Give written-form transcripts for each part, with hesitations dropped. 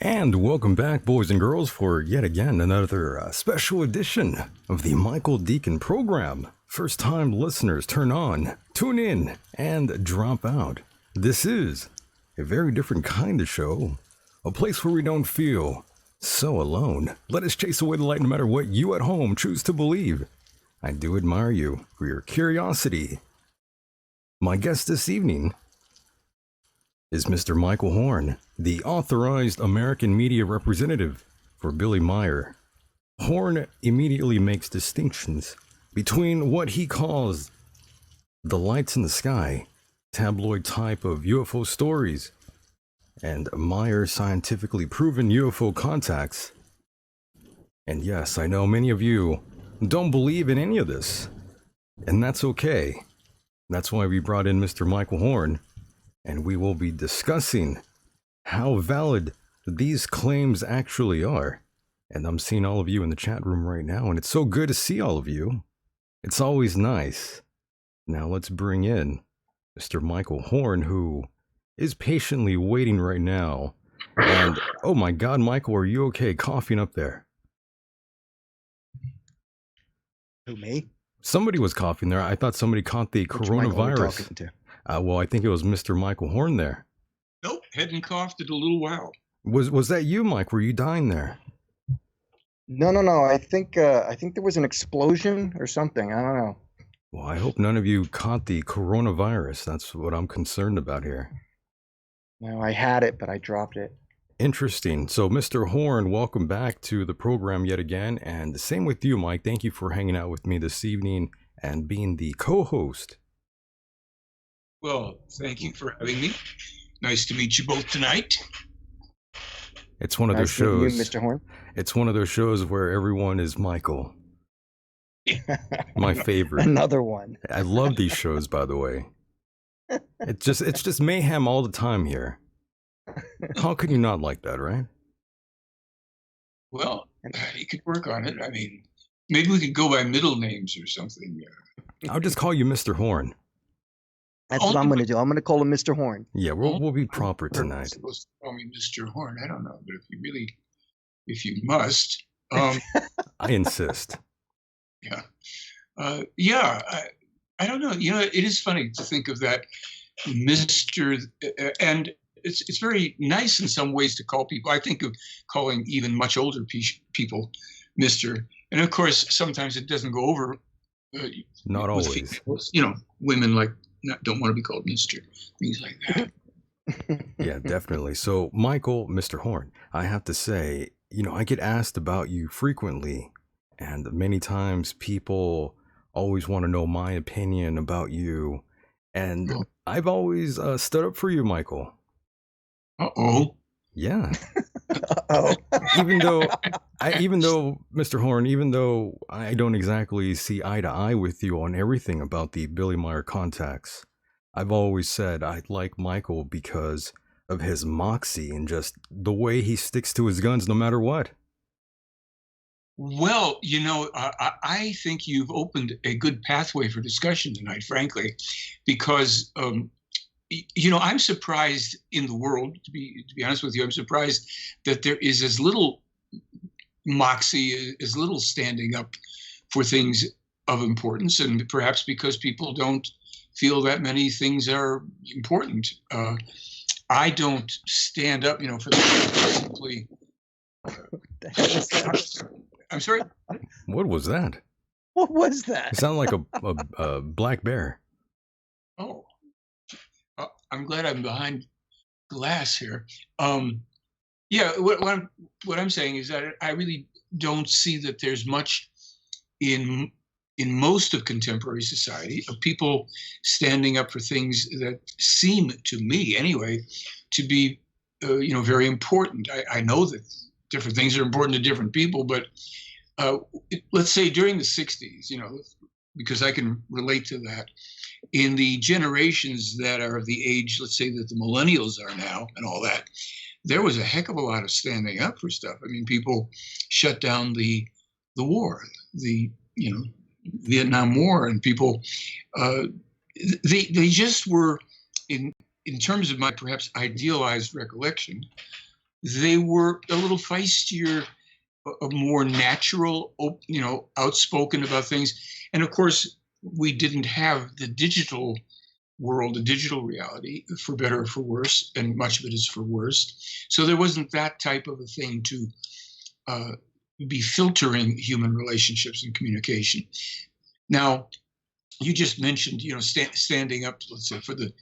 And welcome back, boys and girls, for yet again another special edition of the Michael Decon program. First time listeners, turn on, tune in, and drop out. This is a very different kind of show, a place where we don't feel so alone. Let us chase away the light no matter what you at home choose to believe. I do admire you for your curiosity. My guest this evening is Mr. Michael Horn, the authorized American media representative for Billy Meier. Horn immediately makes distinctions between what he calls the lights in the sky, tabloid type of UFO stories, and Meier's scientifically proven UFO contacts. And yes, I know many of you don't believe in any of this, and that's okay. That's why we brought in Mr. Michael Horn, and we will be discussing how valid these claims actually are. And I'm seeing all of you in the chat room right now, and it's so good to see all of you. It's always nice. Now let's bring in Mr. Michael Horn, who is patiently waiting right now. And oh my God, Michael, are you okay coughing up there? Who, me? Somebody was coughing there. I thought somebody caught the coronavirus. Well, I think it was Mr. Michael Horn there. Nope, hadn't coughed in a little while. Was that you, Mike? Were you dying there? No. I think there was an explosion or something. I don't know. Well, I hope none of you caught the coronavirus. That's what I'm concerned about here. No, I had it, but I dropped it. Interesting. So, Mr. Horn, welcome back to the program yet again. And the same with you, Mike. Thank you for hanging out with me this evening and being the co-host. Well, thank you for having me. Nice to meet you both tonight. It's one of those shows, Mr. Horn. It's one of those shows where everyone is Michael. My favorite. Another one. I love these shows, by the way. It's just mayhem all the time here. How could you not like that, right? Well, you could work on it. I mean, maybe we could go by middle names or something. I'll just call you Mr. Horn. That's what I'm going to do. I'm going to call him Mr. Horn. Yeah, we'll be proper tonight. You're supposed to call me Mr. Horn. I don't know, but if you must. I insist. Yeah. I don't know. You know, it is funny to think of that Mr. And it's very nice in some ways to call people. I think of calling even much older people Mr. And of course, sometimes it doesn't go over. Not always. Females. You know, women don't want to be called Mr. Things like that. Yeah, definitely. So, Michael, Mr. Horn, I have to say, I get asked about you frequently, and many times people always want to know my opinion about you, and I've always stood up for you, Michael. Uh-oh. Yeah. Uh-oh. Even though, Mr. Horn, even though I don't exactly see eye to eye with you on everything about the Billy Meier contacts, I've always said I like Michael because of his moxie and just the way he sticks to his guns no matter what. Well, I think you've opened a good pathway for discussion tonight, frankly, because I'm surprised in the world, to be honest with you. I'm surprised that there is as little moxie, as little standing up for things of importance, and perhaps because people don't feel that many things are important. I don't stand up, for the simply. I'm sorry? What was that? What was that? It sounded like a black bear. Oh. I'm glad I'm behind glass here. What I'm saying is that I really don't see that there's much in most of contemporary society of people standing up for things that seem to me, anyway, to be, very important. I know that different things are important to different people, but let's say during the 60s, because I can relate to that. In the generations that are of the age, let's say that the millennials are now and all that, there was a heck of a lot of standing up for stuff. I mean, people shut down the war, the Vietnam War, and people, they just were, in terms of my perhaps idealized recollection, they were a little feistier, a more natural, outspoken about things. And of course, we didn't have the digital world, the digital reality, for better or for worse, and much of it is for worse. So there wasn't that type of a thing to be filtering human relationships and communication. Now, you just mentioned, standing up, let's say, for the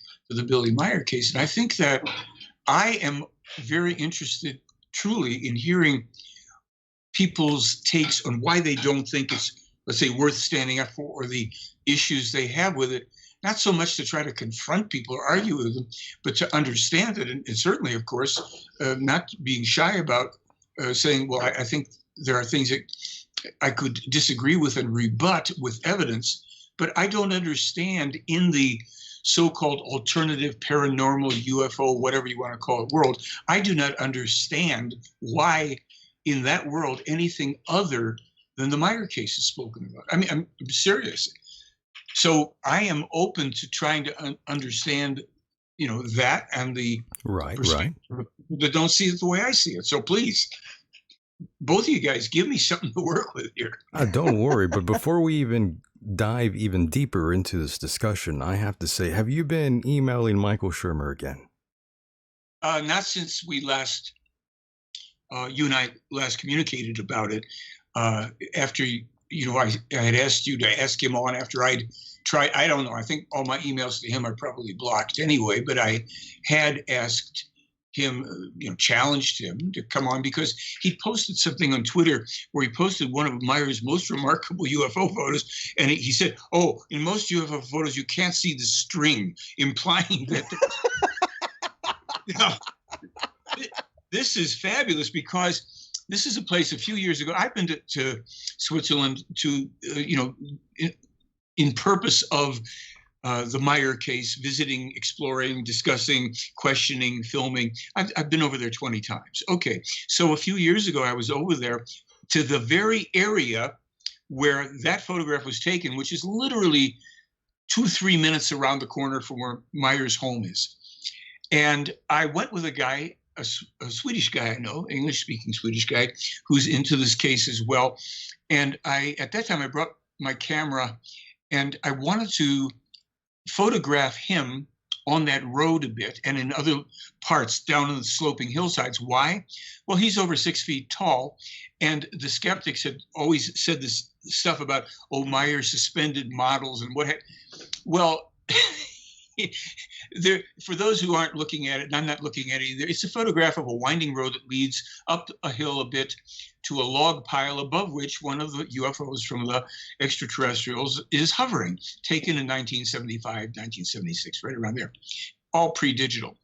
Billy Meier case, and I think that I am very interested, truly, in hearing people's takes on why they don't think it's, let's say, worth standing up for, or the issues they have with it. Not so much to try to confront people or argue with them, but to understand it, and certainly, of course, not being shy about saying, well, I think there are things that I could disagree with and rebut with evidence, but I don't understand in the so-called alternative, paranormal, UFO, whatever you want to call it, world. I do not understand why in that world anything other than the Meier case is spoken about. I mean, I'm serious. So I am open to trying to understand, that, and the Right. that don't see it the way I see it. So please, both of you guys, give me something to work with here. Don't worry, but before we even dive even deeper into this discussion, I have to say, have you been emailing Michael Shermer again? Not since we last, you and I last communicated about it. After I had asked you to ask him on after I'd tried. I don't know. I think all my emails to him are probably blocked anyway. But I had asked him, challenged him to come on, because he posted something on Twitter where he posted one of Meier's most remarkable UFO photos, and he said, "Oh, in most UFO photos you can't see the string," implying that. This is fabulous, because this is a place a few years ago I've been to Switzerland to in purpose of the Meier case, visiting, exploring, discussing, questioning, filming. I've been over there 20 times. Okay, so a few years ago I was over there to the very area where that photograph was taken, which is literally 2-3 minutes around the corner from where Meier's home is. And I went with a guy, a Swedish guy I know, English-speaking Swedish guy, who's into this case as well. And at that time, I brought my camera, and I wanted to photograph him on that road a bit and in other parts down in the sloping hillsides. Why? Well, he's over 6 feet tall, and the skeptics had always said this stuff about, Meier suspended models and what. Well, for those who aren't looking at it, and I'm not looking at it either, it's a photograph of a winding road that leads up a hill a bit to a log pile above which one of the UFOs from the extraterrestrials is hovering, taken in 1975, 1976, right around there, all pre-digital.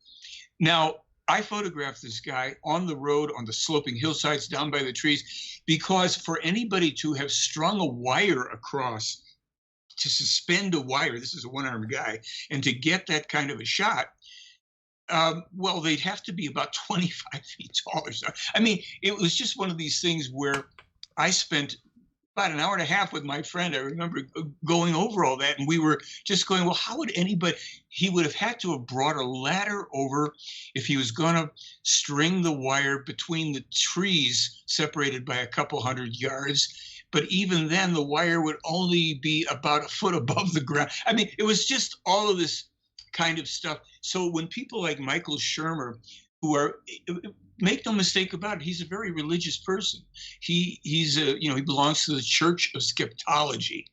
Now, I photographed this guy on the road, on the sloping hillsides, down by the trees, because for anybody to have strung a wire across, to suspend a wire, this is a one-armed guy, and to get that kind of a shot, well, they'd have to be about 25 feet tall or so. I mean, it was just one of these things where I spent about an hour and a half with my friend. I remember going over all that, and we were just going, well, how would anybody, he would have had to have brought a ladder over if he was going to string the wire between the trees separated by a couple hundred yards. But even then, the wire would only be about a foot above the ground. I mean, it was just all of this kind of stuff. So when people like Michael Shermer, who are, make no mistake about it, he's a very religious person. He belongs to the Church of Skeptology.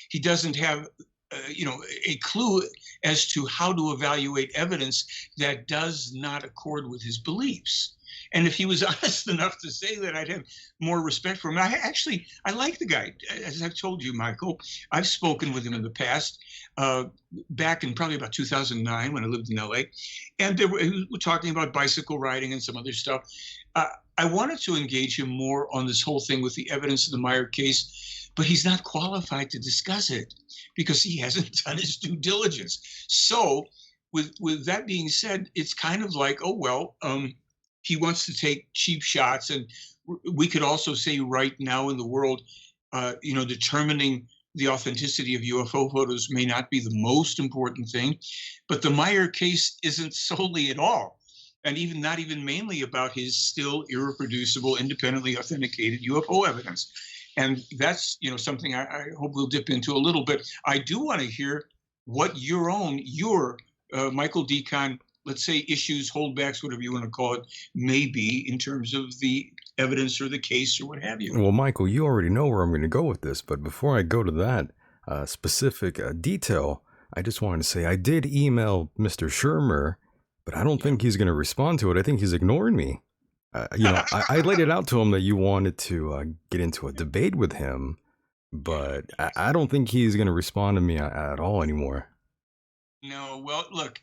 He doesn't have, a clue as to how to evaluate evidence that does not accord with his beliefs. And if he was honest enough to say that, I'd have more respect for him. I like the guy. As I've told you, Michael, I've spoken with him in the past, back in probably about 2009 when I lived in LA. And we were talking about bicycle riding and some other stuff. I wanted to engage him more on this whole thing with the evidence of the Meier case, but he's not qualified to discuss it because he hasn't done his due diligence. So with that being said, it's kind of like, he wants to take cheap shots. And we could also say right now in the world, determining the authenticity of UFO photos may not be the most important thing, but the Meier case isn't solely at all. and even not even mainly about his still irreproducible, independently authenticated UFO evidence. And that's, something I hope we'll dip into a little bit. I do want to hear what your Michael Decon, let's say issues, holdbacks, whatever you want to call it, may be in terms of the evidence or the case or what have you. Well, Michael, you already know where I'm going to go with this, but before I go to that specific detail, I just wanted to say I did email Mr. Shermer, but I don't think he's going to respond to it. I think he's ignoring me. I laid it out to him that you wanted to get into a debate with him, but I don't think he's going to respond to me at all anymore. No, well, look,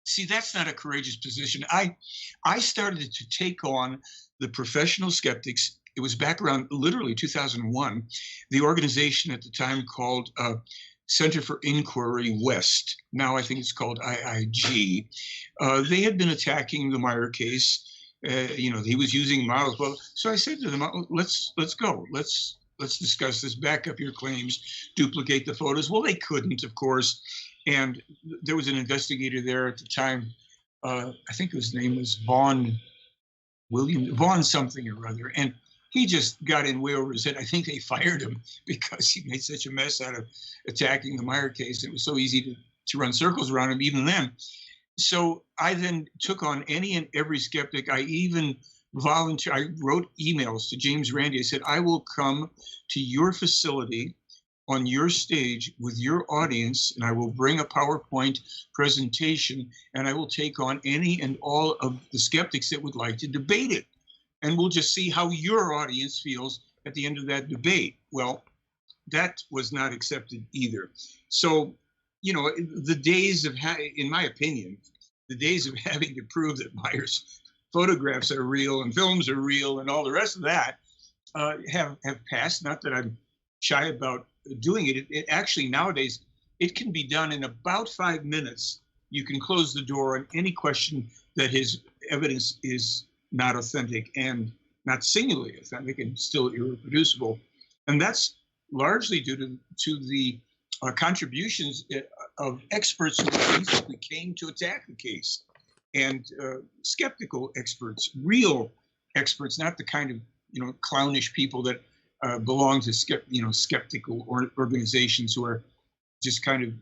see, that's not a courageous position. I started to take on the professional skeptics. It was back around literally 2001. The organization at the time called Center for Inquiry West. Now I think it's called IIG. They had been attacking the Meier case. He was using models. Well, so I said to them, let's go. Let's discuss this. Back up your claims. Duplicate the photos. Well, they couldn't, of course. And there was an investigator there at the time. I think his name was Vaughn something or other. And he just got in way over his head. I think they fired him because he made such a mess out of attacking the Meier case. It was so easy to run circles around him even then. So I then took on any and every skeptic. I even volunteered. I wrote emails to James Randi. I said, I will come to your facility on your stage with your audience, and I will bring a PowerPoint presentation, and I will take on any and all of the skeptics that would like to debate it. And we'll just see how your audience feels at the end of that debate. Well, that was not accepted either. So, the days of, in my opinion, the days of having to prove that Meier's photographs are real and films are real and all the rest of that have passed. Not that I'm shy about doing it. It actually nowadays, it can be done in about 5 minutes. You can close the door on any question that his evidence is not authentic and not singularly authentic and still irreproducible. And that's largely due to the contributions of experts who basically came to attack the case, and skeptical experts, real experts, not the kind of clownish people that belong to skeptical organizations who are just kind of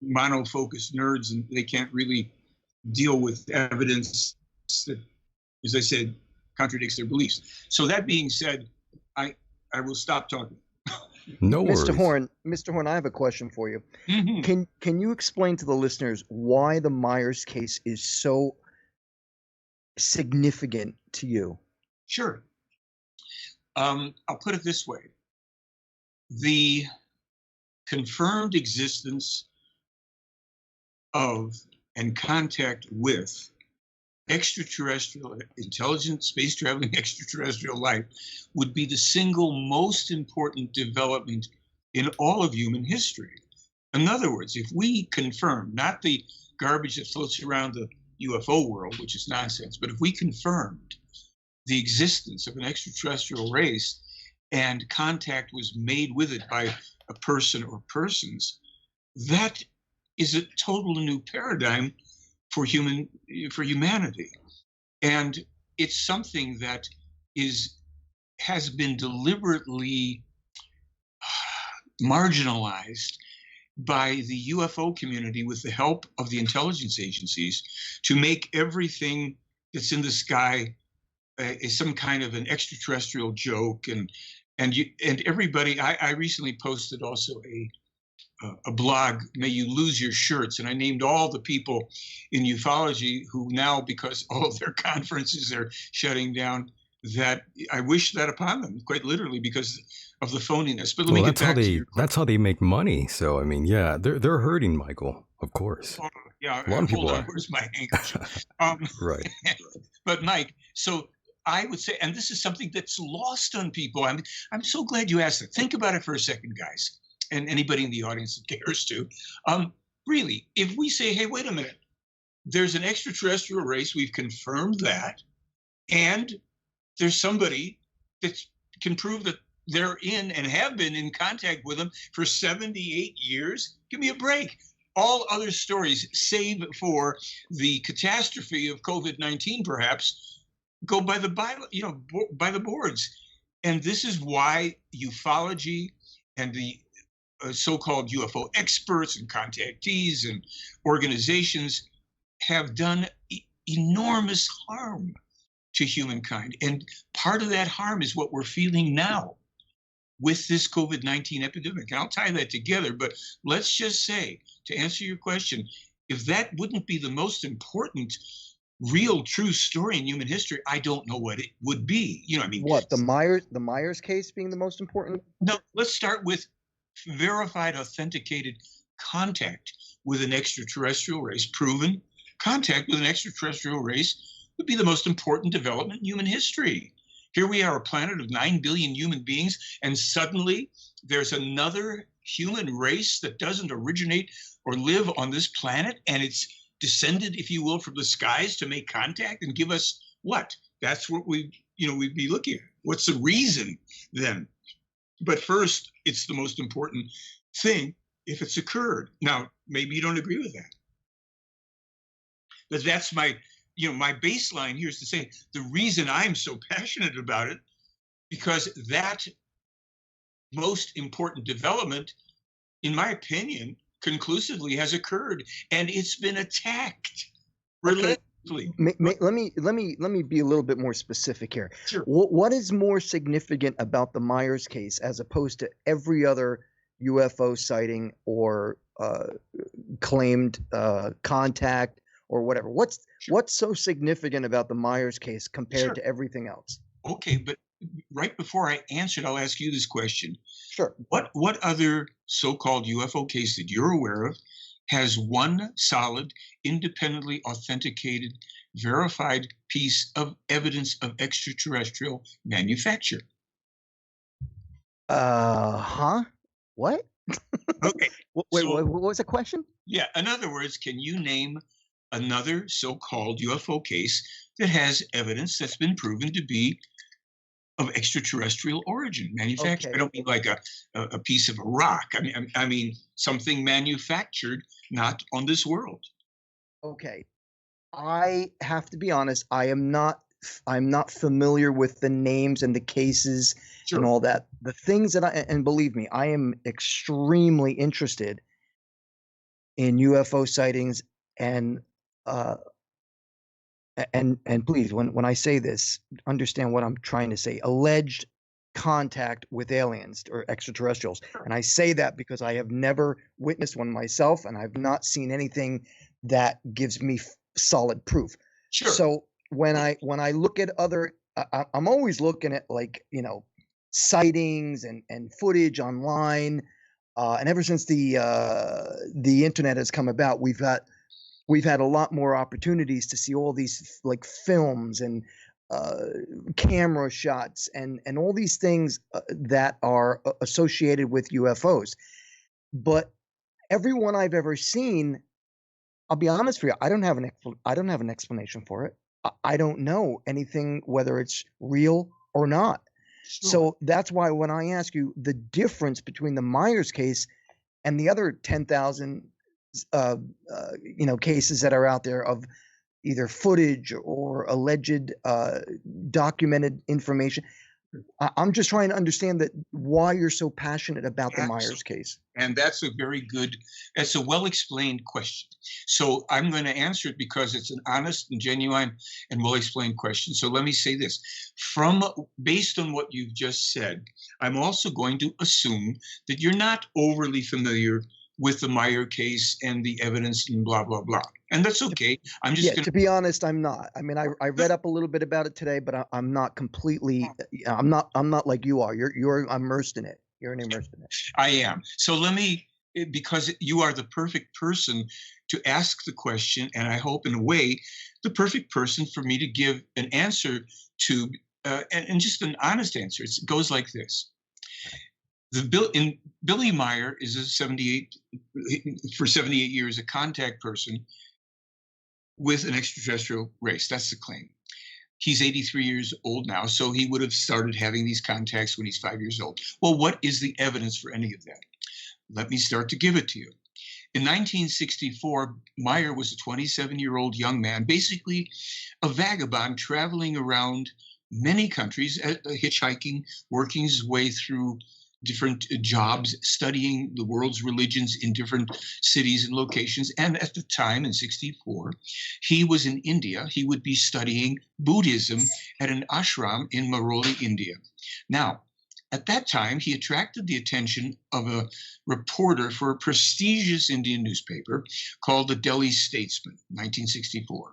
mono-focused nerds, and they can't really deal with evidence that, as I said, contradicts their beliefs. So that being said, I will stop talking. No worries. Mr. Horn, I have a question for you. Mm-hmm. Can you explain to the listeners why the Myers case is so significant to you? Sure. I'll put it this way. The confirmed existence of and contact with extraterrestrial, intelligent, space-traveling extraterrestrial life would be the single most important development in all of human history. In other words, if we confirm, not the garbage that floats around the UFO world, which is nonsense, but if we confirmed the existence of an extraterrestrial race and contact was made with it by a person or persons, that is a total new paradigm for humanity. And it's something that has been deliberately marginalized by the UFO community with the help of the intelligence agencies to make everything that's in the sky is some kind of an extraterrestrial joke. And everybody, I recently posted also a blog, May You Lose Your Shirts, and I named all the people in ufology who now, because all of their conferences are shutting down, that I wish that upon them, quite literally, because of the phoniness. But let me get back to your question. That's how they make money. So I mean, yeah, they're hurting, Michael, of course. Oh, yeah, a lot of people are. Where's my handkerchief? Right. But Mike, so I would say, and this is something that's lost on people. I'm so glad you asked it. Think about it for a second, guys, and anybody in the audience that cares to. Really, if we say, hey, wait a minute, there's an extraterrestrial race, we've confirmed that, and there's somebody that can prove that they're in and have been in contact with them for 78 years, give me a break. all other stories, save for the catastrophe of COVID-19, perhaps, go by the by the boards. And this is why ufology and the so-called UFO experts and contactees and organizations have done enormous harm to humankind. And part of that harm is what we're feeling now with this COVID-19 epidemic. And I'll tie that together, but let's just say, to answer your question, if that wouldn't be the most important real true story in human history, I don't know what it would be. You know, I mean, what, the Myers case being the most important? No, let's start with verified, authenticated contact with an extraterrestrial race. Proven contact with an extraterrestrial race would be the most important development in human history. Here we are, a planet of 9 billion human beings, and suddenly there's another human race that doesn't originate or live on this planet, and it's descended, if you will, from the skies to make contact and give us what? That's what we'd be looking at. What's the reason then? But first, it's the most important thing if it's occurred. Now, maybe you don't agree with that. But that's my baseline here is to say the reason I'm so passionate about it, because that most important development, in my opinion, conclusively has occurred, and it's been attacked relentlessly. Let me be a little bit more specific here. Sure. What is more significant about the Myers case as opposed to every other UFO sighting or claimed contact or whatever? What's so significant about the Myers case compared to everything else? Okay, but right before I answer it, I'll ask you this question. Sure. What other so-called UFO case that you're aware of has one solid, independently authenticated, verified piece of evidence of extraterrestrial manufacture? What? Okay. Wait, what was the question? Yeah. In other words, can you name another so-called UFO case that has evidence that's been proven to be of extraterrestrial origin, manufactured? Okay. I don't mean like a piece of a rock. I mean something manufactured, not on this world. Okay. I have to be honest, I'm not familiar with the names and the cases and all that. The things that and believe me, I am extremely interested in UFO sightings and please, when I say this, understand what I'm trying to say. Alleged contact with aliens or extraterrestrials. And I say that because I have never witnessed one myself, and I've not seen anything that gives me solid proof. Sure. So when I look at other, I'm always looking at, like, sightings and footage online. And ever since the internet has come about, we've had a lot more opportunities to see all these like films and camera shots and all these things that are associated with UFOs. But everyone I've ever seen, I'll be honest with you, I don't have an explanation for it. I don't know anything whether it's real or not. Sure. So that's why when I ask you the difference between the Myers case and the other 10,000 cases that are out there of either footage or alleged documented information, I'm just trying to understand that why you're so passionate about the Myers case. And that's a well-explained question. So I'm going to answer it because it's an honest and genuine and well-explained question. So let me say this. Based on what you've just said, I'm also going to assume that you're not overly familiar with the Meier case and the evidence and blah, blah, blah. And that's okay. I'm just to be honest, I'm not. I mean, I read up a little bit about it today, but I'm not completely, I'm not like you are. You're immersed in it. You're immersed in it. I am. So because you are the perfect person to ask the question, and I hope in a way, the perfect person for me to give an answer to, and just an honest answer. It goes like this. Billy Meier is for 78 years, a contact person with an extraterrestrial race. That's the claim. He's 83 years old now, so he would have started having these contacts when he's 5 years old. Well, what is the evidence for any of that? Let me start to give it to you. In 1964, Meier was a 27-year-old young man, basically a vagabond traveling around many countries, hitchhiking, working his way through different jobs, studying the world's religions in different cities and locations. And at the time, in 64, he was in India. He would be studying Buddhism at an ashram in Maroli, India. Now, at that time, he attracted the attention of a reporter for a prestigious Indian newspaper called the Delhi Statesman, 1964.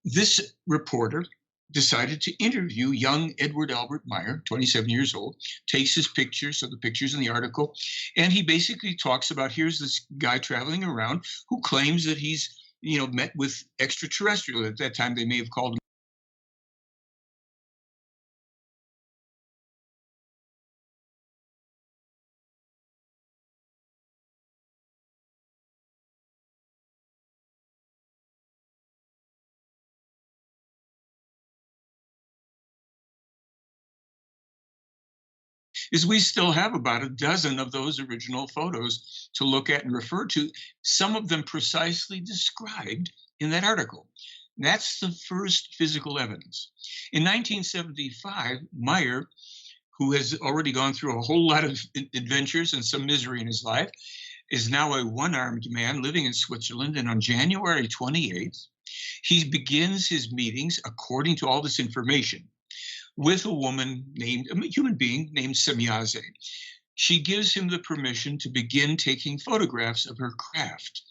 This reporter decided to interview young Edward Albert Meier, 27 years old, takes his pictures, so the pictures in the article, and he basically talks about, here's this guy traveling around who claims that he's, met with extraterrestrial. At that time, they may have called him. Is we still have about a dozen of those original photos to look at and refer to, some of them precisely described in that article. That's the first physical evidence. In 1975, Meier, who has already gone through a whole lot of adventures and some misery in his life, is now a one-armed man living in Switzerland. And on January 28th, he begins his meetings, according to all this information, with a human being named Semyaze. She gives him the permission to begin taking photographs of her craft.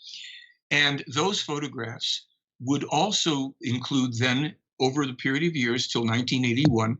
And those photographs would also include then, over the period of years till 1981,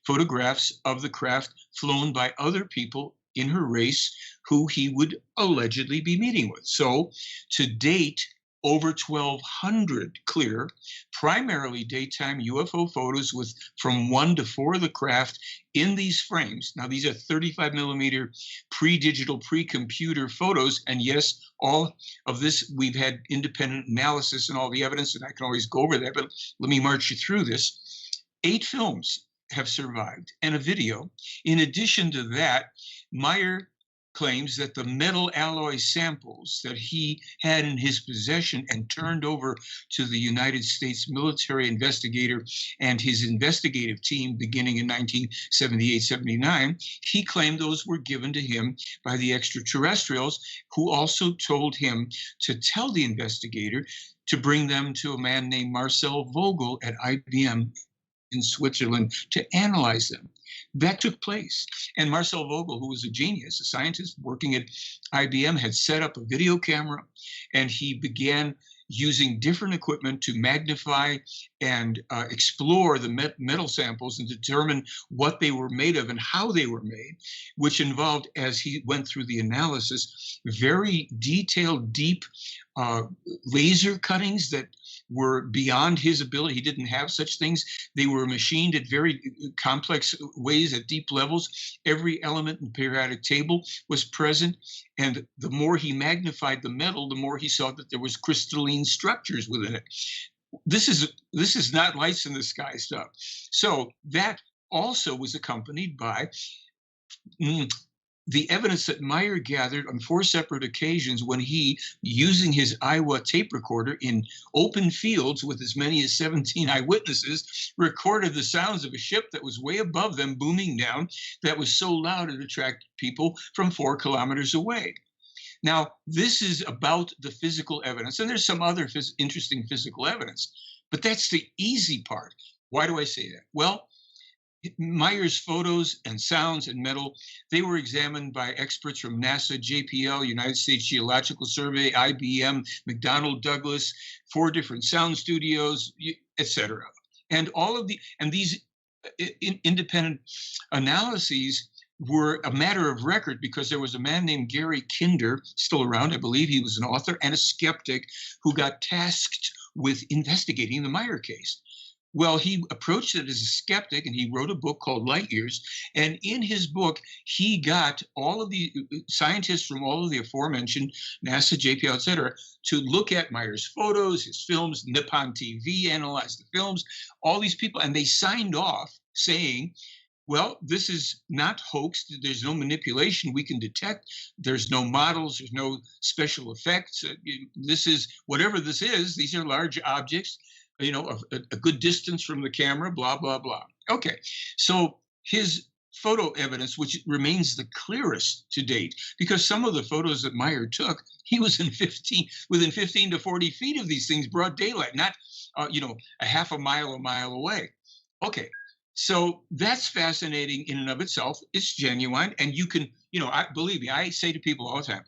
photographs of the craft flown by other people in her race who he would allegedly be meeting with. So to date, over 1,200 clear, primarily daytime UFO photos with from 1 to 4 of the craft in these frames. Now, these are 35 millimeter pre-digital, pre-computer photos. And yes, all of this, we've had independent analysis and all the evidence, and I can always go over that, but let me march you through this. 8 films have survived and a video. In addition to that, Meier claims that the metal alloy samples that he had in his possession and turned over to the United States military investigator and his investigative team beginning in 1978-79, he claimed those were given to him by the extraterrestrials, who also told him to tell the investigator to bring them to a man named Marcel Vogel at IBM in Switzerland to analyze them. That took place. And Marcel Vogel, who was a genius, a scientist working at IBM, had set up a video camera, and he began using different equipment to magnify and explore the metal samples and determine what they were made of and how they were made, which involved, as he went through the analysis, very detailed, deep laser cuttings that were beyond his ability. He didn't have such things. They were machined at very complex ways at deep levels. Every element in the periodic table was present. And the more he magnified the metal, the more he saw that there was crystalline structures within it. This is not lights in the sky stuff. So that also was accompanied by the evidence that Meier gathered on 4 separate occasions when he, using his Iowa tape recorder in open fields with as many as 17 eyewitnesses, recorded the sounds of a ship that was way above them booming down, that was so loud it attracted people from 4 kilometers away. Now, this is about the physical evidence, and there's some other interesting physical evidence, but that's the easy part. Why do I say that? Well, Meier's photos and sounds and metal, they were examined by experts from NASA, JPL, United States Geological Survey, IBM, McDonnell Douglas, 4 different sound studios, etc. And these independent analyses were a matter of record because there was a man named Gary Kinder, still around, I believe he was an author and a skeptic, who got tasked with investigating the Meier case. Well, he approached it as a skeptic, and he wrote a book called Light Years. And in his book, he got all of the scientists from all of the aforementioned NASA, JPL, et cetera, to look at Meier's photos, his films. Nippon TV analyzed the films, all these people, and they signed off saying Well, this is not hoaxed. There's no manipulation we can detect. There's no models. There's no special effects. This is whatever this is. These are large objects, a good distance from the camera, blah, blah, blah. Okay. So his photo evidence, which remains the clearest to date, because some of the photos that Meier took, he was within 15 to 40 feet of these things, broad daylight, not, a half a mile away. Okay. So that's fascinating in and of itself. It's genuine. And you can, believe me, I say to people all the time,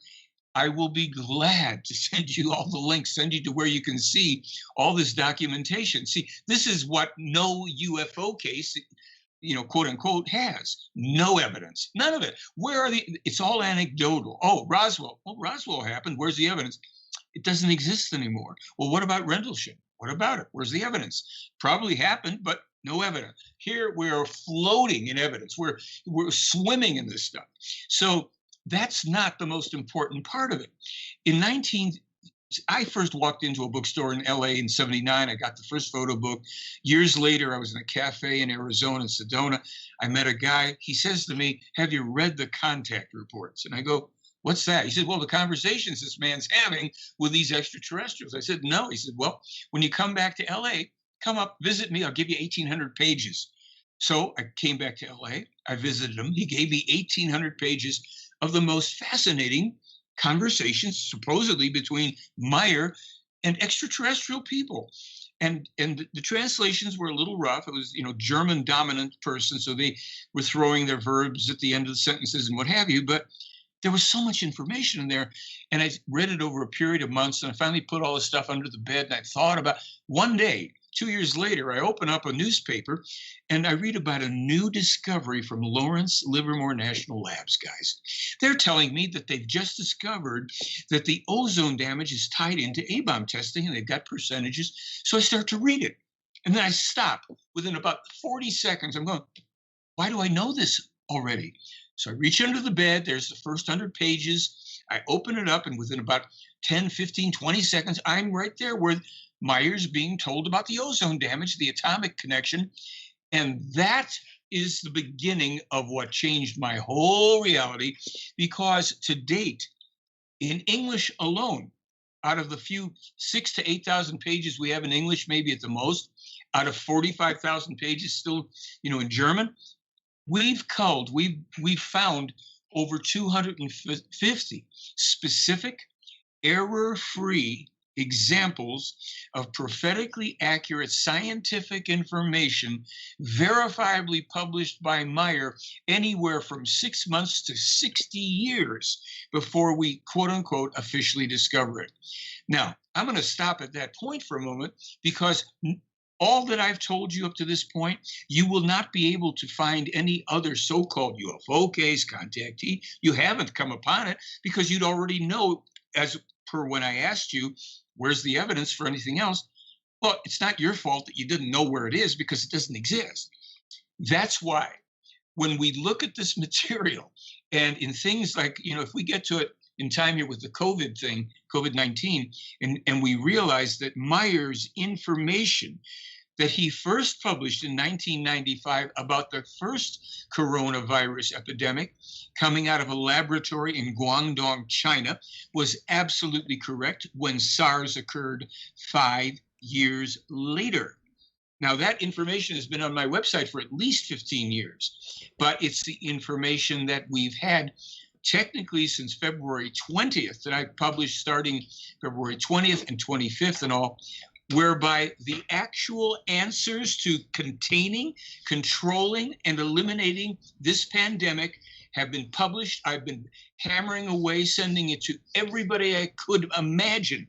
I will be glad to send you all the links, send you to where you can see all this documentation. See, this is what no UFO case, quote unquote, has. No evidence, none of it. It's all anecdotal. Oh, Roswell. Well, Roswell happened. Where's the evidence? It doesn't exist anymore. Well, what about Rendlesham? What about it? Where's the evidence? Probably happened, but no evidence. Here we are floating in evidence. We're swimming in this stuff. So that's not the most important part of it. I first walked into a bookstore in LA in 79. I got the first photo book. Years later, I was in a cafe in Arizona, in Sedona. I met a guy. He says to me, "Have you read the contact reports?" And I go, "What's that?" He said, "Well, the conversations this man's having with these extraterrestrials." I said, "No." He said, "Well, when you come back to LA, come up, visit me. I'll give you 1,800 pages." So I came back to LA. I visited him. He gave me 1,800 pages of the most fascinating conversations, supposedly between Meier and extraterrestrial people. And the translations were a little rough. It was, German dominant person. So they were throwing their verbs at the end of the sentences and what have you. But there was so much information in there. And I read it over a period of months. And I finally put all this stuff under the bed. And I thought about one day, 2 years later, I open up a newspaper and I read about a new discovery from Lawrence Livermore National Labs, guys. They're telling me that they've just discovered that the ozone damage is tied into A-bomb testing and they've got percentages. So I start to read it. And then I stop within about 40 seconds. I'm going, why do I know this already? So I reach under the bed. There's the first 100 pages. I open it up and within about 10, 15, 20 seconds, I'm right there where Meier's being told about the ozone damage, the atomic connection. And that is the beginning of what changed my whole reality, because to date, in English alone, out of the few 6,000 to 8,000 pages we have in English, maybe at the most, out of 45,000 pages still, in German, we've found over 250 specific, error-free examples of prophetically accurate scientific information verifiably published by Meier anywhere from 6 months to 60 years before we, quote unquote, officially discover it. Now, I'm going to stop at that point for a moment, because all that I've told you up to this point, you will not be able to find any other so-called UFO case, contactee. You haven't come upon it because you'd already know, as per when I asked you, where's the evidence for anything else? Well, it's not your fault that you didn't know where it is, because it doesn't exist. That's why when we look at this material and in things like, if we get to it in time here with the COVID thing, COVID-19, and we realize that Meier's information that he first published in 1995 about the first coronavirus epidemic coming out of a laboratory in Guangdong, China, was absolutely correct when SARS occurred 5 years later. Now, that information has been on my website for at least 15 years, but it's the information that we've had technically since February 20th, that I published starting February 20th and 25th and all, whereby the actual answers to containing, controlling, and eliminating this pandemic have been published. I've been hammering away, sending it to everybody I could imagine.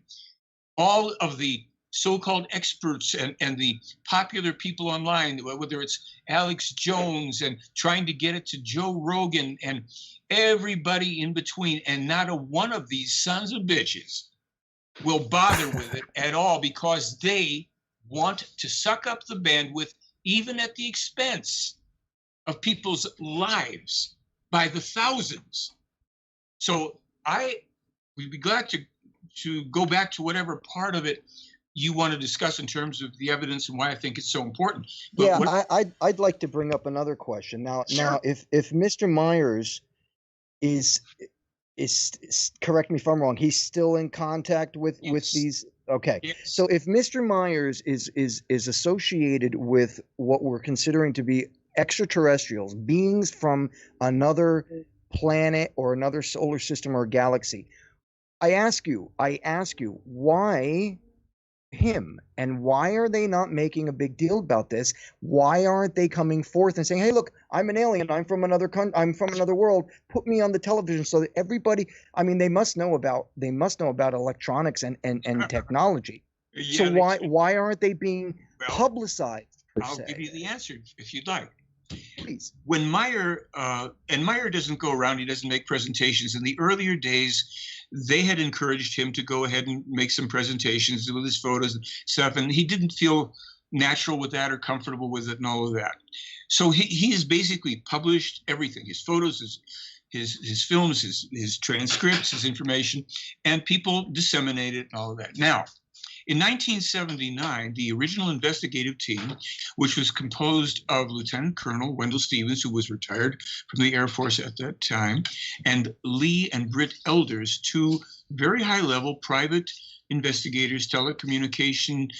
All of the so-called experts and the popular people online, whether it's Alex Jones and trying to get it to Joe Rogan and everybody in between, and not a one of these sons of bitches will bother with it at all, because they want to suck up the bandwidth, even at the expense of people's lives by the thousands. So we'd be glad to go back to whatever part of it you want to discuss in terms of the evidence and why I think it's so important. But Yeah, I'd like to bring up another question now. Sure. Now, if Mr. Myers is correct me if I'm wrong, he's still in contact with Yes. these. Okay, Yes. so if Mr. Myers is associated with what we're considering to be extraterrestrials, beings from another planet or another solar system or galaxy, I ask you, why him, and why are they not making a big deal about this? Why aren't they coming forth and saying, hey, look, I'm an alien, I'm from another I'm from another world, put me on the television so that everybody, I mean, they must know about electronics and technology. Yeah, So why aren't they being Well, publicized per I'll se? give you the answer if you'd like. Please. When Meier, and Meier doesn't go around, he doesn't make presentations. In the earlier days, they had encouraged him to go ahead and make some presentations with his photos and stuff, and he didn't feel natural with that or comfortable with it and all of that. So he has basically published everything: his photos, his films, his transcripts, his information, and people disseminate it and all of that. Now, in 1979, the original investigative team, which was composed of Lieutenant Colonel Wendell Stevens, who was retired from the Air Force at that time, and Lee and Britt Elders, two very high-level private investigators, telecommunication,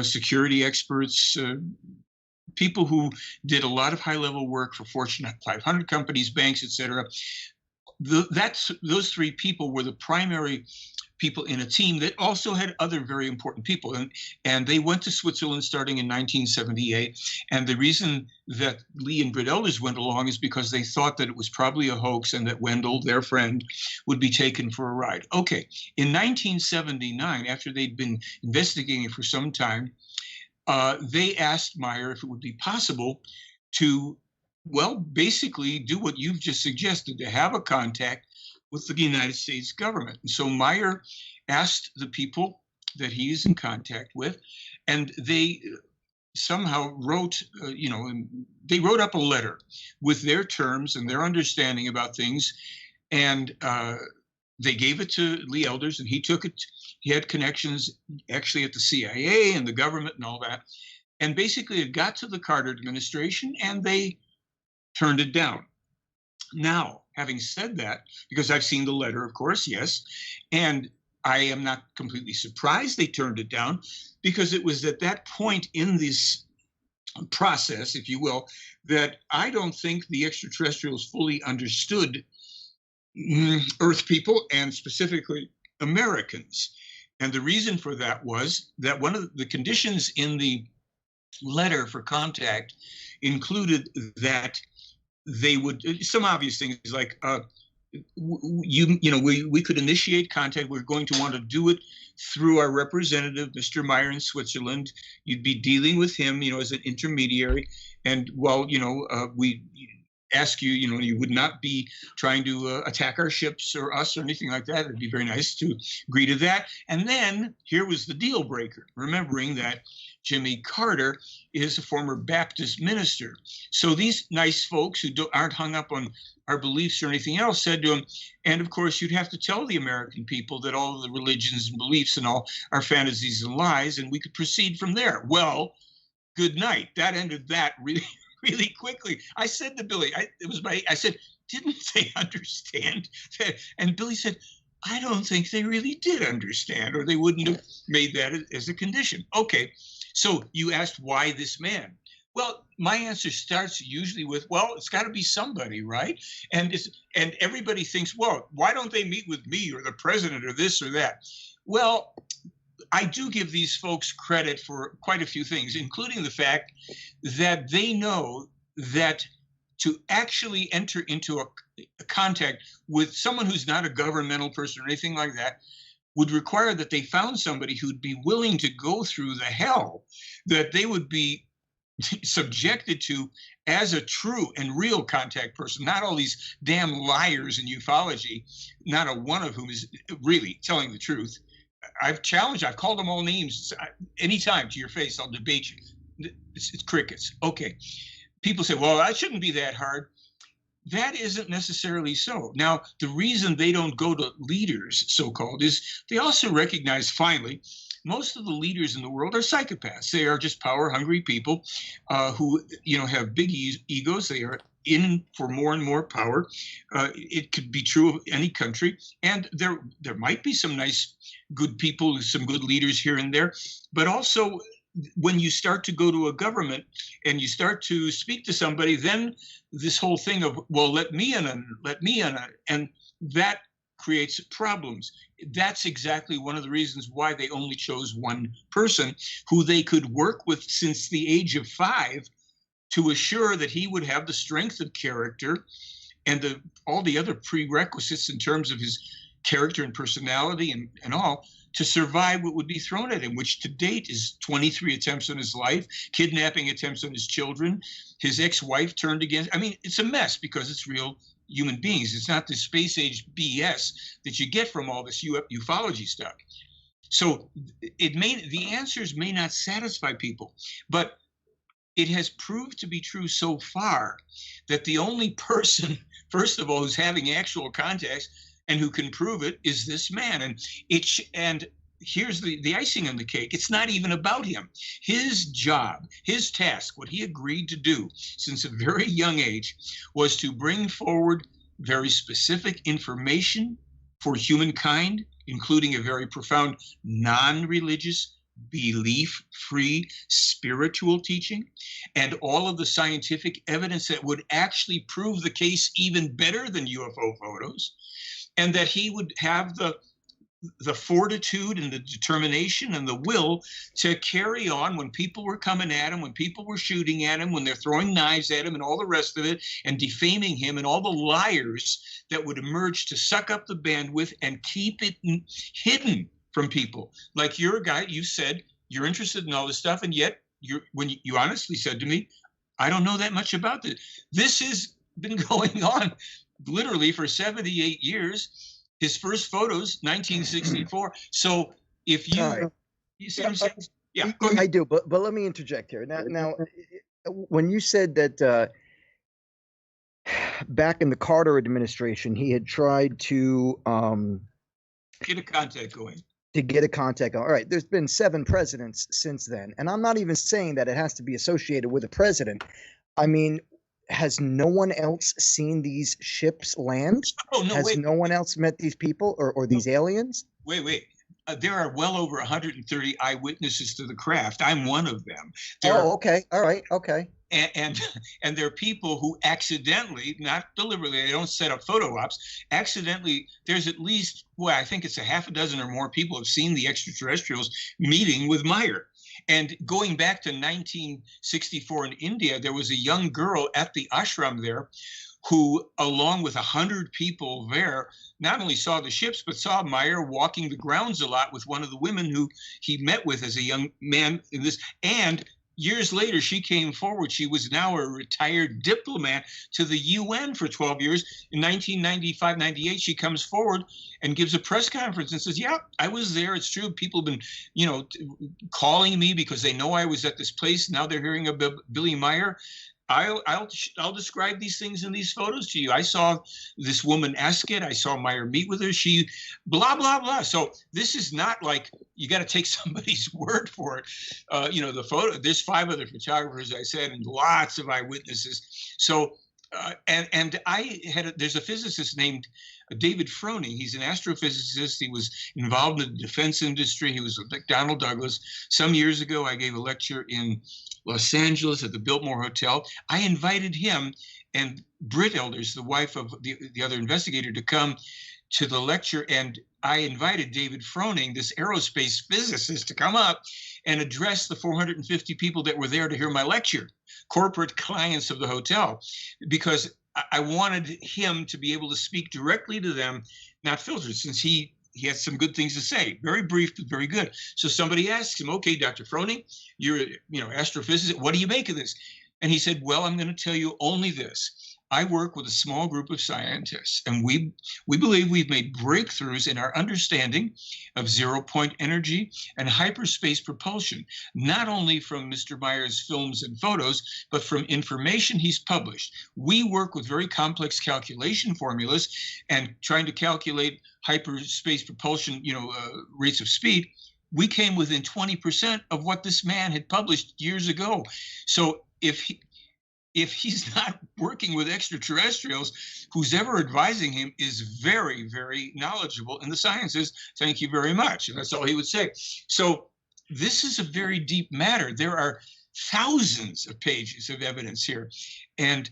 security experts, people who did a lot of high-level work for Fortune 500 companies, banks, etc. Those three people were the primary people in a team that also had other very important people. And they went to Switzerland starting in 1978. And the reason that Lee and Britt Elders went along is because they thought that it was probably a hoax and that Wendell, their friend, would be taken for a ride. Okay, in 1979, after they'd been investigating for some time, they asked Meier if it would be possible to, well, basically do what you've just suggested, to have a contact with the United States government. And so Meier asked the people that he is in contact with, and they somehow wrote, they wrote up a letter with their terms and their understanding about things, and they gave it to Lee Elders, and he took it. He had connections actually at the CIA and the government and all that. And basically it got to the Carter administration, and they turned it down. Now, having said that, because I've seen the letter, of course, yes, and I am not completely surprised they turned it down, because it was at that point in this process, if you will, that I don't think the extraterrestrials fully understood Earth people, and specifically Americans. And the reason for that was that one of the conditions in the letter for contact included that they would, some obvious things like we could initiate contact. We're going to want to do it through our representative, Mr. Meier in Switzerland. You'd be dealing with him, as an intermediary. And while, we ask you, you would not be trying to attack our ships or us or anything like that. It'd be very nice to agree to that. And then here was the deal breaker, remembering that Jimmy Carter is a former Baptist minister. So these nice folks who aren't hung up on our beliefs or anything else said to him, and of course you'd have to tell the American people that all of the religions and beliefs and all are fantasies and lies, and we could proceed from there. Well, good night. That ended that really quickly. I said to Billy, I said, didn't they understand that? And Billy said, I don't think they really did understand, or they wouldn't have made that as a condition. Okay, so you asked why this man? Well, my answer starts usually with, well, it's got to be somebody, right? And everybody thinks, well, why don't they meet with me or the president or this or that? Well, I do give these folks credit for quite a few things, including the fact that they know that to actually enter into a contact with someone who's not a governmental person or anything like that would require that they found somebody who'd be willing to go through the hell that they would be subjected to as a true and real contact person, not all these damn liars in ufology, not a one of whom is really telling the truth. I've called them all names. Anytime to your face, I'll debate you. It's crickets. Okay. People say, well, that shouldn't be that hard. That isn't necessarily so. Now, the reason they don't go to leaders, so-called, is they also recognize finally most of the leaders in the world are psychopaths. They are just power-hungry people who, have big egos. They are in for more and more power. It could be true of any country, and there might be some nice, good people, some good leaders here and there, but also when you start to go to a government and you start to speak to somebody, then this whole thing of, well, let me in, and that creates problems. That's exactly one of the reasons why they only chose one person who they could work with since the age of 5 to assure that he would have the strength of character and all the other prerequisites in terms of his character and personality and all to survive what would be thrown at him, which to date is 23 attempts on his life, kidnapping attempts on his children, his ex-wife turned against. I mean, it's a mess because it's real human beings. It's not the space age BS that you get from all this ufology stuff. So the answers may not satisfy people, but it has proved to be true so far that the only person, first of all, who's having actual contacts and who can prove it is this man. And here's the icing on the cake. It's not even about him. His job, his task, what he agreed to do since a very young age was to bring forward very specific information for humankind, including a very profound non-religious, belief-free spiritual teaching, and all of the scientific evidence that would actually prove the case even better than UFO photos, and that he would have the fortitude and the determination and the will to carry on when people were coming at him, when people were shooting at him, when they're throwing knives at him and all the rest of it, and defaming him and all the liars that would emerge to suck up the bandwidth and keep it hidden from people. Like you're a guy, you said you're interested in all this stuff, and yet when you honestly said to me, I don't know that much about this. This has been going on literally for 78 years. His first photos, 1964. So if you, Right. you see what I'm saying? Yeah, go ahead. I do, but let me interject here. Now, when you said that back in the Carter administration, he had tried to Get a contact going. get a contact. All right, there's been 7 presidents since then, and I'm not even saying that it has to be associated with a president. I mean, has no one else seen these ships land? Oh, no, Has wait. no one else met these people or these aliens? Wait. There are well over 130 eyewitnesses to the craft. I'm one of them. There are, Okay. All right. Okay. and there are people who accidentally, not deliberately, they don't set up photo ops, accidentally, there's at least, well, I think it's a half a dozen or more people have seen the extraterrestrials meeting with Meier. And going back to 1964 in India, there was a young girl at the ashram there who, along with 100 people there, not only saw the ships, but saw Meier walking the grounds a lot with one of the women who he met with as a young man in this. And years later, she came forward. She was now a retired diplomat to the UN for 12 years. In 1995, 98, she comes forward and gives a press conference and says, yeah, I was there. It's true. People have been, calling me because they know I was at this place. Now they're hearing about Billy Meier. I'll describe these things in these photos to you. I saw this woman ask it. I saw Meier meet with her. She blah, blah, blah. So this is not like you got to take somebody's word for it. The photo, there's 5 other photographers, I said, and lots of eyewitnesses. So, there's a physicist named David Froning. He's an astrophysicist. He was involved in the defense industry. He was with McDonnell Douglas. Some years ago, I gave a lecture in Los Angeles at the Biltmore Hotel. I invited him and Britt Elders, the wife of the other investigator, to come to the lecture. And I invited David Froning, this aerospace physicist, to come up and address the 450 people that were there to hear my lecture, corporate clients of the hotel, because I wanted him to be able to speak directly to them, not filtered, since he has some good things to say. Very brief, but very good. So somebody asks him, okay, Dr. Froning, you're astrophysicist. What do you make of this? And he said, well, I'm going to tell you only this. I work with a small group of scientists, and we believe we've made breakthroughs in our understanding of zero-point energy and hyperspace propulsion, not only from Mr. Meier's films and photos, but from information he's published. We work with very complex calculation formulas and trying to calculate hyperspace propulsion, rates of speed. we came within 20% of what this man had published years ago. So if he's not working with extraterrestrials, who's ever advising him is very, very knowledgeable in the sciences. Thank you very much. And that's all he would say. So this is a very deep matter. There are thousands of pages of evidence here. And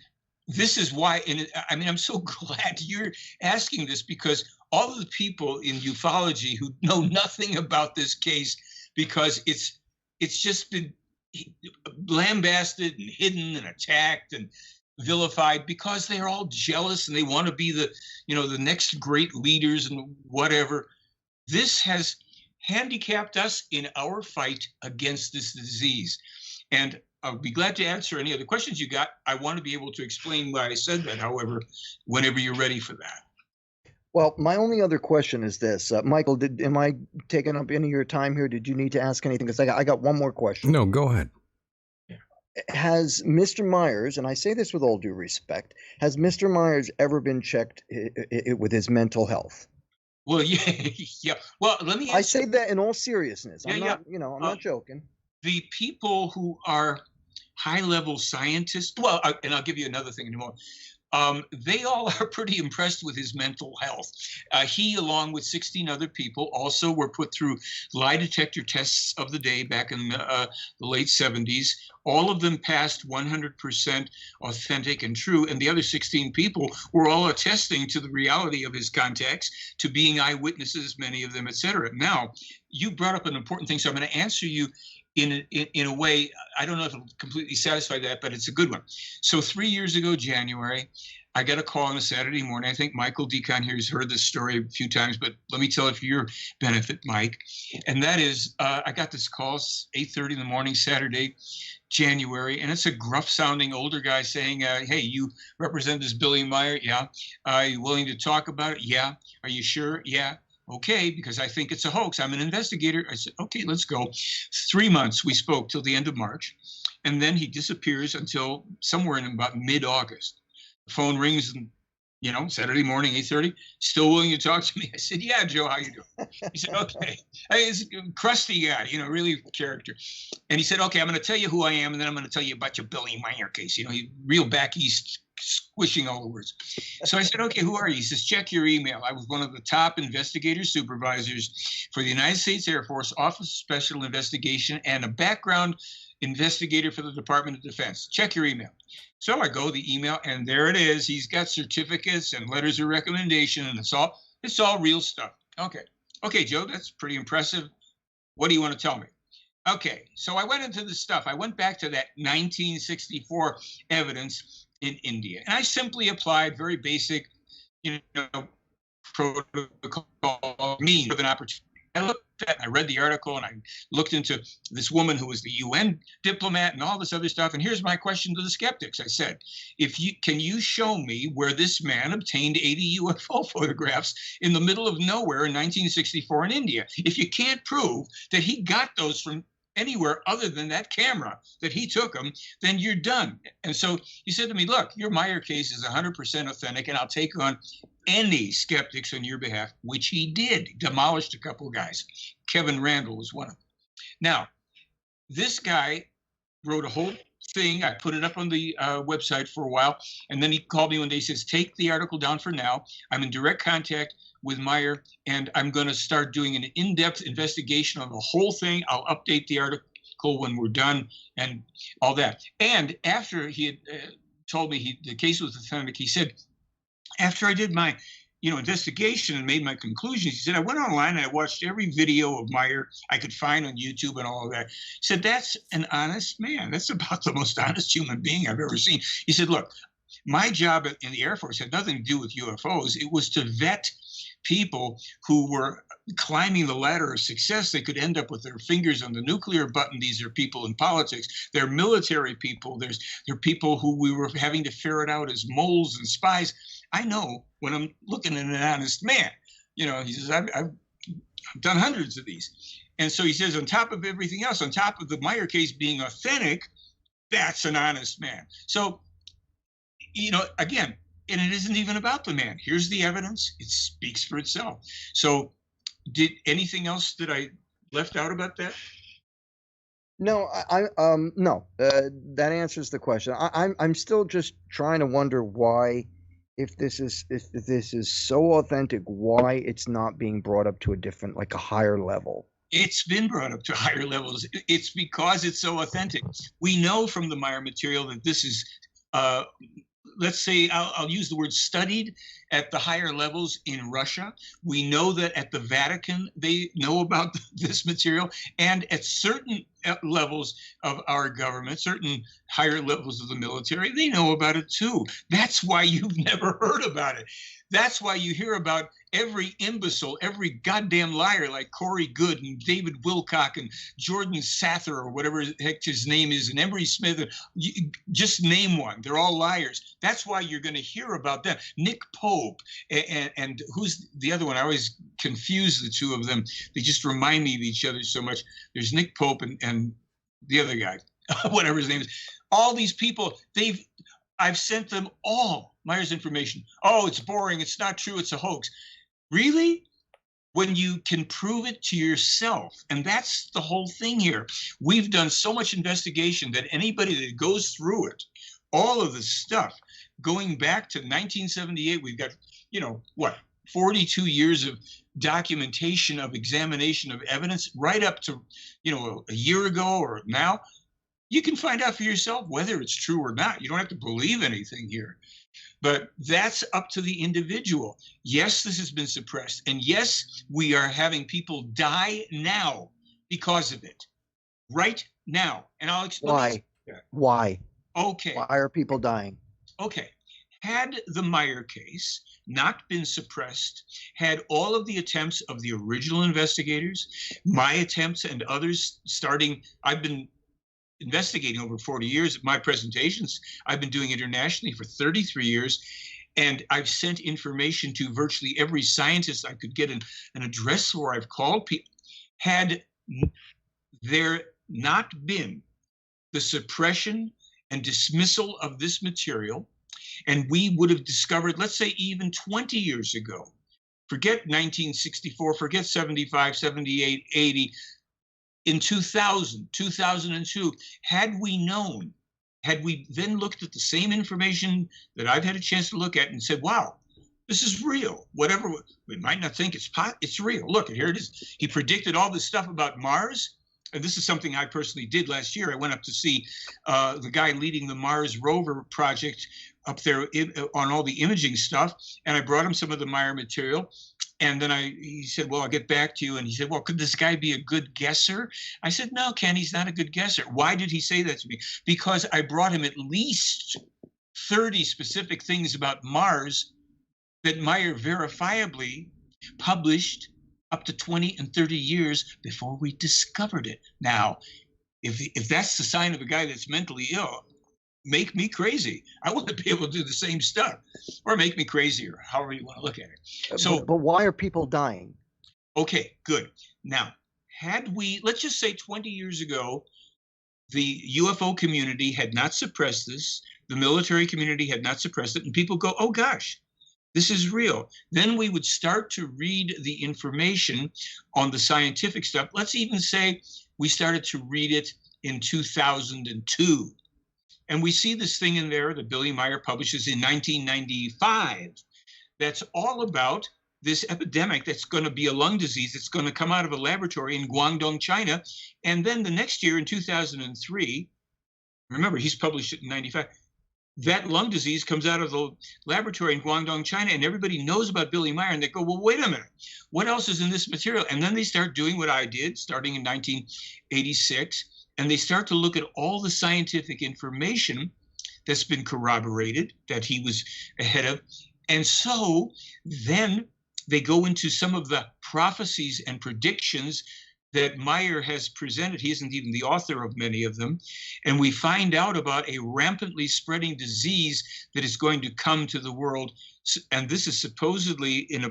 this is why, and I mean, I'm so glad you're asking this, because all of the people in ufology who know nothing about this case, because it's just been lambasted and hidden and attacked and vilified, because they're all jealous and they want to be the next great leaders and whatever. This has handicapped us in our fight against this disease. And I'll be glad to answer any other questions you got. I want to be able to explain why I said that, however, whenever you're ready for that. Well, my only other question is this, Michael. Am I taking up any of your time here? Did you need to ask anything? Because I got one more question. No, go ahead. Has Mr. Myers, and I say this with all due respect, has Mr. Myers ever been checked with his mental health? Well, yeah. Well, let me. I say that in all seriousness. Yeah, I'm not, I'm not joking. The people who are high-level scientists, well, and I'll give you another thing in a moment. They all are pretty impressed with his mental health. He, along with 16 other people, also were put through lie detector tests of the day back in the late 70s. All of them passed 100% authentic and true, and the other 16 people were all attesting to the reality of his contacts, to being eyewitnesses, many of them, etc. Now, you brought up an important thing, so I'm going to answer you in a way. I don't know if it'll completely satisfy that, but it's a good one. So 3 years ago, January, I got a call on a Saturday morning. I think Michael Decon here has heard this story a few times, but let me tell it for your benefit, Mike. And that is, I got this call 8:30 in the morning, Saturday, January, and it's a gruff-sounding older guy saying, hey, you represent this Billy Meier? Yeah. Are you willing to talk about it? Yeah. Are you sure? Yeah. Okay, because I think it's a hoax. I'm an investigator. I said, okay, let's go. 3 months we spoke till the end of March, and then he disappears until somewhere in about mid-August. The phone rings, and Saturday morning, 8:30. Still willing to talk to me? I said, yeah, Joe, how you doing? He said, okay. He's a crusty guy, really character. And he said, okay, I'm going to tell you who I am, and then I'm going to tell you about your Billy Meier case. He real back east, squishing all the words. So I said, okay, who are you? He says, check your email. I was one of the top investigator supervisors for the United States Air Force Office of Special Investigation and a background investigator for the Department of Defense. Check your email. So I go the email, and there it is. He's got certificates and letters of recommendation, and it's all real stuff. Okay, Joe, that's pretty impressive. What do you want to tell me? Okay, so I went into the stuff. I went back to that 1964 evidence in India, and I simply applied very basic, protocol means of an opportunity. I read the article, and I looked into this woman who was the UN diplomat and all this other stuff. And here's my question to the skeptics. I said, can you show me where this man obtained 80 UFO photographs in the middle of nowhere in 1964 in India? If you can't prove that he got those from anywhere other than that camera that he took them, then you're done. And so he said to me, look, your Meier case is 100% authentic, and I'll take on any skeptics on your behalf, which he did. He demolished a couple of guys. Kevin Randall was one of them. Now, this guy wrote a whole thing. I put it up on the website for a while, and then he called me one day. He says, take the article down for now. I'm in direct contact with Meier, and I'm going to start doing an in-depth investigation on the whole thing. I'll update the article when we're done and all that. And after he had told me the case was authentic, he said, after I did my investigation and made my conclusions, he said, I went online and I watched every video of Meier I could find on YouTube and all of that. He said, that's an honest man. That's about the most honest human being I've ever seen. He said, look, my job in the Air Force had nothing to do with UFOs. It was to vet people who were climbing the ladder of success. They could end up with their fingers on the nuclear button. These are people in politics. They're military people. They're people who we were having to ferret out as moles and spies. I know when I'm looking at an honest man. He says, I've done hundreds of these. And so he says, on top of everything else, on top of the Meier case being authentic, that's an honest man. So, again, and it isn't even about the man. Here's the evidence. It speaks for itself. So did anything else that I left out about that? No, no. That answers the question. I'm still just trying to wonder why, if this is so authentic, why it's not being brought up to a different, like a higher level. It's been brought up to higher levels. It's because it's so authentic. We know from the Meier material that this is, uh, let's say, I'll use the word studied at the higher levels in Russia. We know that at the Vatican, they know about this material. And at certain levels of our government, certain higher levels of the military, they know about it too. That's why you've never heard about it. That's why you hear about every imbecile, every goddamn liar like Corey Good and David Wilcock and Jordan Sather or whatever the heck his name is, and Emery Smith. Just name one. They're all liars. That's why you're going to hear about them. Nick Pope and who's the other one? I always confuse the two of them. They just remind me of each other so much. There's Nick Pope and the other guy, whatever his name is. All these people, I've sent them all Meier's information. Oh, it's boring. It's not true. It's a hoax. Really? When you can prove it to yourself. And that's the whole thing here. We've done so much investigation that anybody that goes through it, all of the stuff, going back to 1978, we've got, 42 years of documentation of examination of evidence right up to, a year ago or now. You can find out for yourself whether it's true or not. You don't have to believe anything here. But that's up to the individual. Yes, this has been suppressed. And yes, we are having people die now because of it. Right now. And I'll explain. Why? Why? Okay. Why are people dying? Okay. Had the Meier case not been suppressed, had all of the attempts of the original investigators, my attempts and others starting, I've been investigating over 40 years. My presentations, I've been doing internationally for 33 years. And I've sent information to virtually every scientist I could get an address for. I've called people. Had there not been the suppression and dismissal of this material, and we would have discovered, let's say even 20 years ago, forget 1964, forget 75, 78, 80, in 2000, 2002, had we known, had we then looked at the same information that I've had a chance to look at and said, wow, this is real. Whatever, we might not think it's real. Look, here it is. He predicted all this stuff about Mars. And this is something I personally did last year. I went up to see the guy leading the Mars rover project up there on all the imaging stuff. And I brought him some of the Meier material. And then he said, well, I'll get back to you. And he said, well, could this guy be a good guesser? I said, no, Ken, he's not a good guesser. Why did he say that to me? Because I brought him at least 30 specific things about Mars that Meier verifiably published up to 20 and 30 years before we discovered it. Now, if that's the sign of a guy that's mentally ill, make me crazy. I want to be able to do the same stuff, or make me crazier, however you want to look at it. So, but why are people dying? Okay, good. Now, had we, let's just say 20 years ago, the UFO community had not suppressed this, the military community had not suppressed it, and people go, oh gosh, this is real. Then we would start to read the information on the scientific stuff. Let's even say we started to read it in 2002. And we see this thing in there that Billy Meier publishes in 1995 that's all about this epidemic that's going to be a lung disease that's going to come out of a laboratory in Guangdong, China. And then the next year in 2003, remember, he's published it in 95, that lung disease comes out of the laboratory in Guangdong, China, and everybody knows about Billy Meier, and they go, well, wait a minute, what else is in this material? And then they start doing what I did starting in 1986, and they start to look at all the scientific information that's been corroborated that he was ahead of. And so then they go into some of the prophecies and predictions that Meier has presented. He isn't even the author of many of them. And we find out about a rampantly spreading disease that is going to come to the world. And this is supposedly in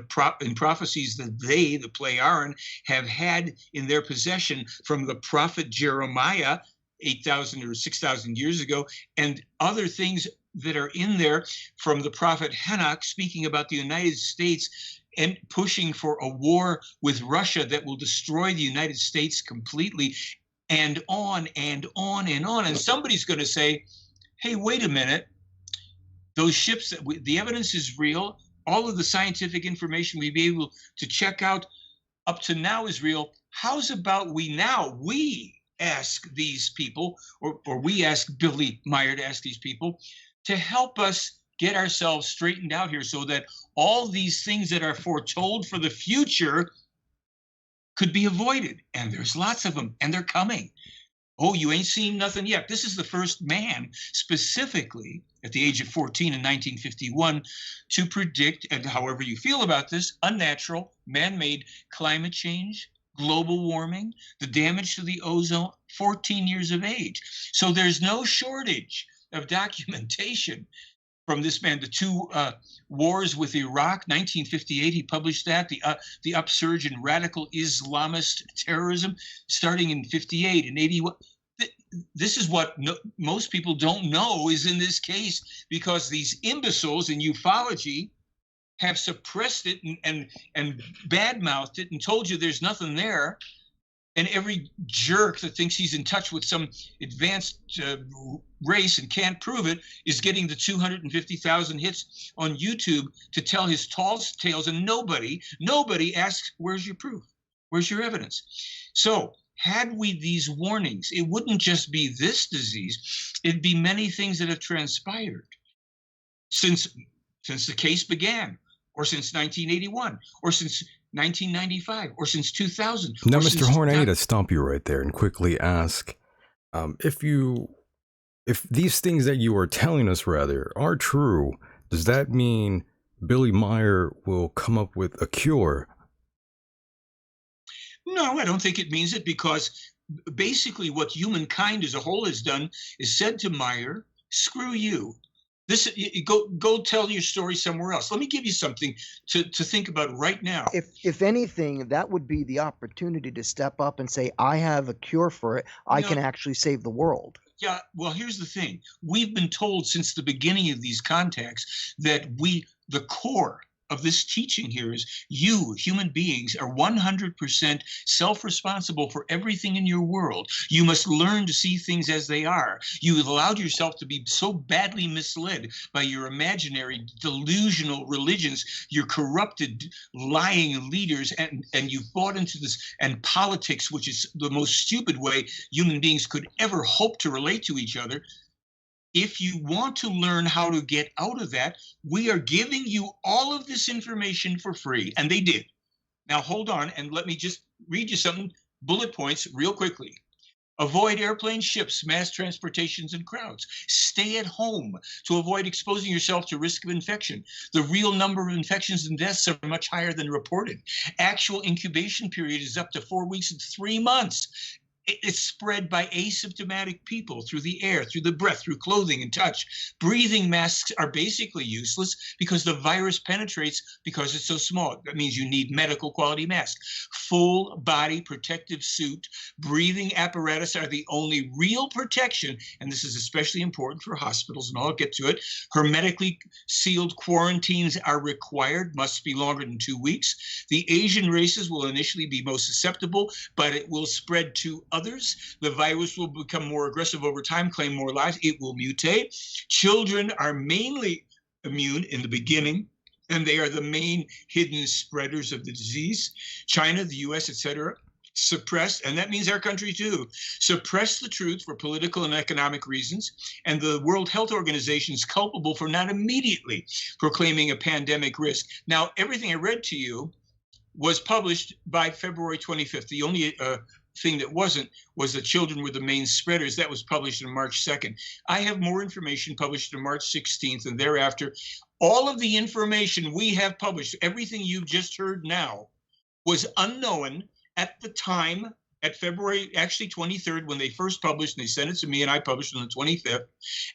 prophecies that they, the Pleiaren, have had in their possession from the prophet Jeremiah 8,000 or 6,000 years ago, and other things that are in there from the prophet Enoch speaking about the United States and pushing for a war with Russia that will destroy the United States completely, and on and on and on. And somebody's going to say, hey, wait a minute. Those ships, the evidence is real. All of the scientific information we've been able to check out up to now is real. How's about we ask these people, or we ask Billy Meier to ask these people to help us get ourselves straightened out here so that all these things that are foretold for the future could be avoided. And there's lots of them, and they're coming. Oh, you ain't seen nothing yet. This is the first man specifically at the age of 14 in 1951 to predict, and however you feel about this, unnatural, man-made climate change, global warming, the damage to the ozone, 14 years of age. So there's no shortage of documentation from this man. The two wars with Iraq, 1958, he published that, the upsurge in radical Islamist terrorism starting in 58 and 81. This is what most people don't know is in this case, because these imbeciles in ufology have suppressed it and bad-mouthed it and told you there's nothing there. And every jerk that thinks he's in touch with some advanced race and can't prove it is getting the 250,000 hits on YouTube to tell his tall tales. And nobody asks, where's your proof? Where's your evidence? So had we these warnings, it wouldn't just be this disease. It'd be many things that have transpired since the case began, or since 1981, or since 1995, or since 2000. Now, Mr. Horn, I need to stop you right there and quickly ask, if these things that you are telling us, rather, are true, does that mean Billy Meier will come up with a cure? No, I don't think it means it, because basically what humankind as a whole has done is said to Meier, screw you. Go tell your story somewhere else. Let me give you something to think about right now. If anything, that would be the opportunity to step up and say, I have a cure for it. I can actually save the world. Yeah, well, here's the thing. We've been told since the beginning of these contacts that the core of this teaching here is you, human beings, are 100% self-responsible for everything in your world. You must learn to see things as they are. You have allowed yourself to be so badly misled by your imaginary, delusional religions, your corrupted, lying leaders, and you've bought into this, and politics, which is the most stupid way human beings could ever hope to relate to each other. If you want to learn how to get out of that, we are giving you all of this information for free. And they did. Now, hold on, and let me just read you some bullet points real quickly. Avoid airplanes, ships, mass transportations, and crowds. Stay at home to avoid exposing yourself to risk of infection. The real number of infections and deaths are much higher than reported. Actual incubation period is up to 4 weeks and 3 months. It's spread by asymptomatic people through the air, through the breath, through clothing and touch. Breathing masks are basically useless because the virus penetrates because it's so small. That means you need medical quality masks. Full body protective suit, breathing apparatus are the only real protection. And this is especially important for hospitals, and I'll get to it. Hermetically sealed quarantines are required, must be longer than 2 weeks. The Asian races will initially be most susceptible, but it will spread to others. The virus will become more aggressive over time, claim more lives. It will mutate. Children are mainly immune in the beginning, and they are the main hidden spreaders of the disease. China, the US, etc., suppress, and that means our country too, suppress the truth for political and economic reasons, and the World Health Organization is culpable for not immediately proclaiming a pandemic risk. Now, everything I read to you was published by February 25th. The only thing that wasn't was that children were the main spreaders. That was published on March 2nd. I have more information published on March 16th and thereafter. All of the information we have published, everything you've just heard now, was unknown at the time, at February, actually 23rd, when they first published, and they sent it to me, and I published on the 25th.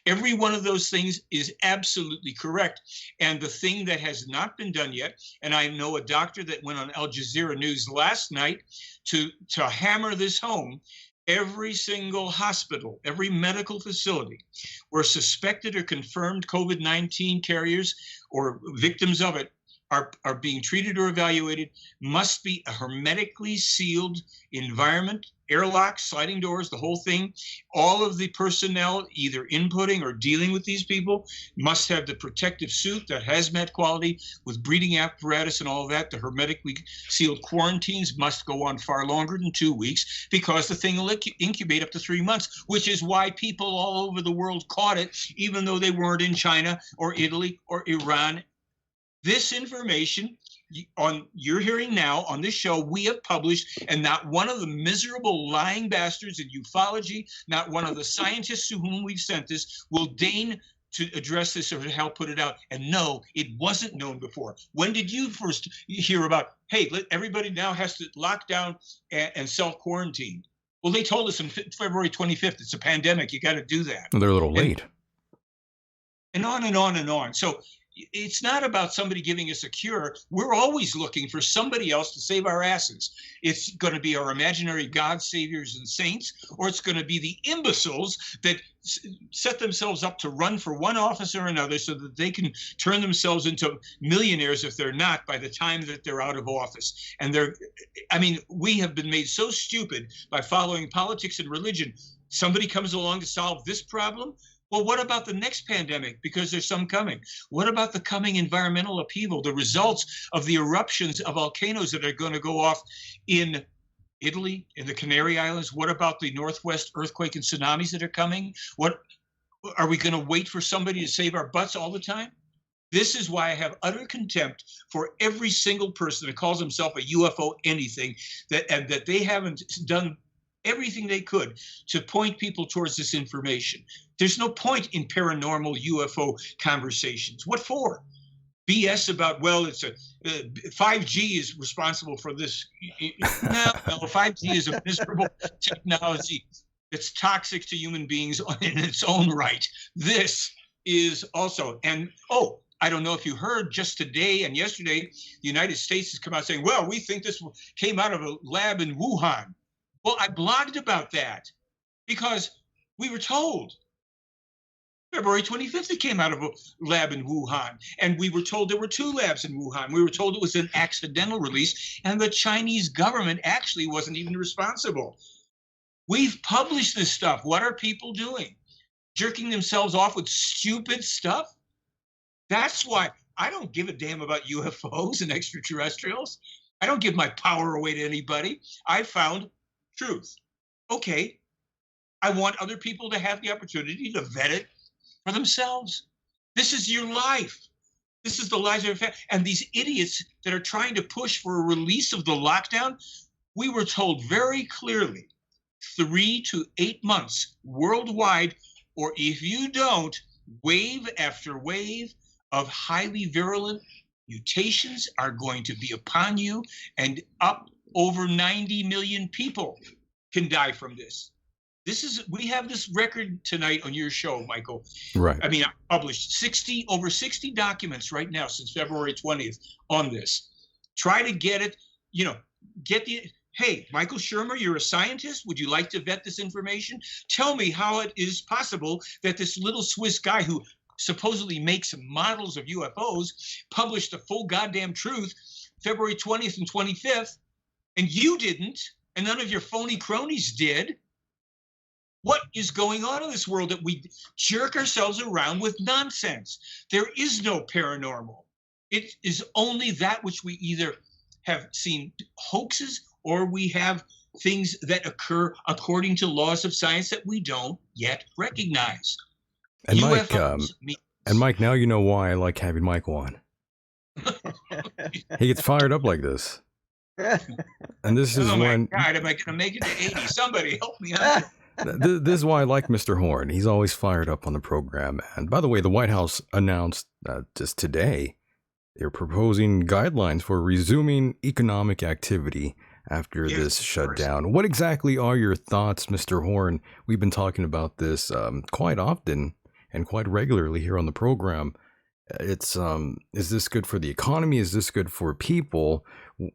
Every one of those things is absolutely correct. And the thing that has not been done yet, and I know a doctor that went on Al Jazeera News last night to hammer this home, every single hospital, every medical facility where suspected or confirmed COVID-19 carriers or victims of it are being treated or evaluated must be a hermetically sealed environment, airlocks, sliding doors, the whole thing. All of the personnel either inputting or dealing with these people must have the protective suit, that hazmat quality with breathing apparatus and all of that. The hermetically sealed quarantines must go on far longer than 2 weeks, because the thing will incubate up to 3 months, which is why people all over the world caught it, even though they weren't in China or Italy or Iran. This information you're hearing now on this show, we have published, and not one of the miserable lying bastards in ufology, not one of the scientists to whom we've sent this, will deign to address this or to help put it out. And no, it wasn't known before. When did you first hear about, hey, everybody now has to lock down and self-quarantine? Well, they told us on February 25th, it's a pandemic, you got to do that. They're a little late. And on and on and on. So it's not about somebody giving us a cure. We're always looking for somebody else to save our asses. It's going to be our imaginary gods, saviors, and saints, or it's going to be the imbeciles that set themselves up to run for one office or another so that they can turn themselves into millionaires if they're not by the time that they're out of office. And we have been made so stupid by following politics and religion. Somebody comes along to solve this problem. Well, what about the next pandemic? Because there's some coming. What about the coming environmental upheaval, the results of the eruptions of volcanoes that are going to go off in Italy, in the Canary Islands? What about the Northwest earthquake and tsunamis that are coming? What are we going to wait for somebody to save our butts all the time? This is why I have utter contempt for every single person that calls himself a UFO anything, that they haven't done everything they could to point people towards this information. There's no point in paranormal UFO conversations. What for? BS about, well, it's 5G is responsible for this. No, 5G is a miserable technology. It's toxic to human beings in its own right. This is also, and I don't know if you heard, just today and yesterday, the United States has come out saying, well, we think this came out of a lab in Wuhan. Well, I blogged about that because we were told February 25th it came out of a lab in Wuhan. And we were told there were 2 labs in Wuhan. We were told it was an accidental release, and the Chinese government actually wasn't even responsible. We've published this stuff. What are people doing? Jerking themselves off with stupid stuff? That's why I don't give a damn about UFOs and extraterrestrials. I don't give my power away to anybody. I found truth. Okay, I want other people to have the opportunity to vet it for themselves. This is your life. This is the lives of your family. And these idiots that are trying to push for a release of the lockdown, we were told very clearly 3 to 8 months worldwide, or if you don't, wave after wave of highly virulent mutations are going to be upon you, and up over 90 million people can die from this. We have this record tonight on your show, Michael. Right. I mean, I published over 60 documents right now since February 20th on this. Try to get it, hey, Michael Shermer, you're a scientist. Would you like to vet this information? Tell me how it is possible that this little Swiss guy who supposedly makes models of UFOs published the full goddamn truth February 20th and 25th, and you didn't, and none of your phony cronies did. What is going on in this world that we jerk ourselves around with nonsense? There is no paranormal. It is only that which we either have seen hoaxes or we have things that occur according to laws of science that we don't yet recognize. And Mike, now you know why I like having Michael on. He gets fired up like this. And this is when... God, am I going to make it to 80? Somebody help me out. This is why I like Mr. Horn. He's always fired up on the program. And by the way, the White House announced just today they're proposing guidelines for resuming economic activity after this shutdown. What exactly are your thoughts, Mr. Horn? We've been talking about this quite often and quite regularly here on the program. It's is this good for the economy? Is this good for people?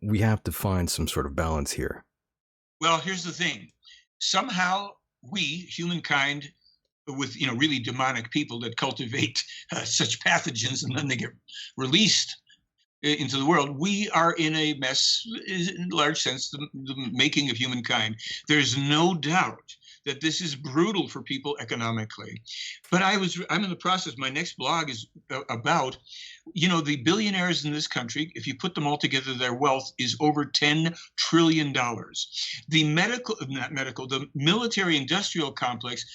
We have to find some sort of balance here. Well, here's the thing. Somehow we, humankind, with really demonic people that cultivate such pathogens, and then they get released into the world, we are in a mess, in a large sense, the making of humankind. There's no doubt that this is brutal for people economically. But I'm in the process. My next blog is about, the billionaires in this country, if you put them all together, their wealth is over $10 trillion. The the military industrial complex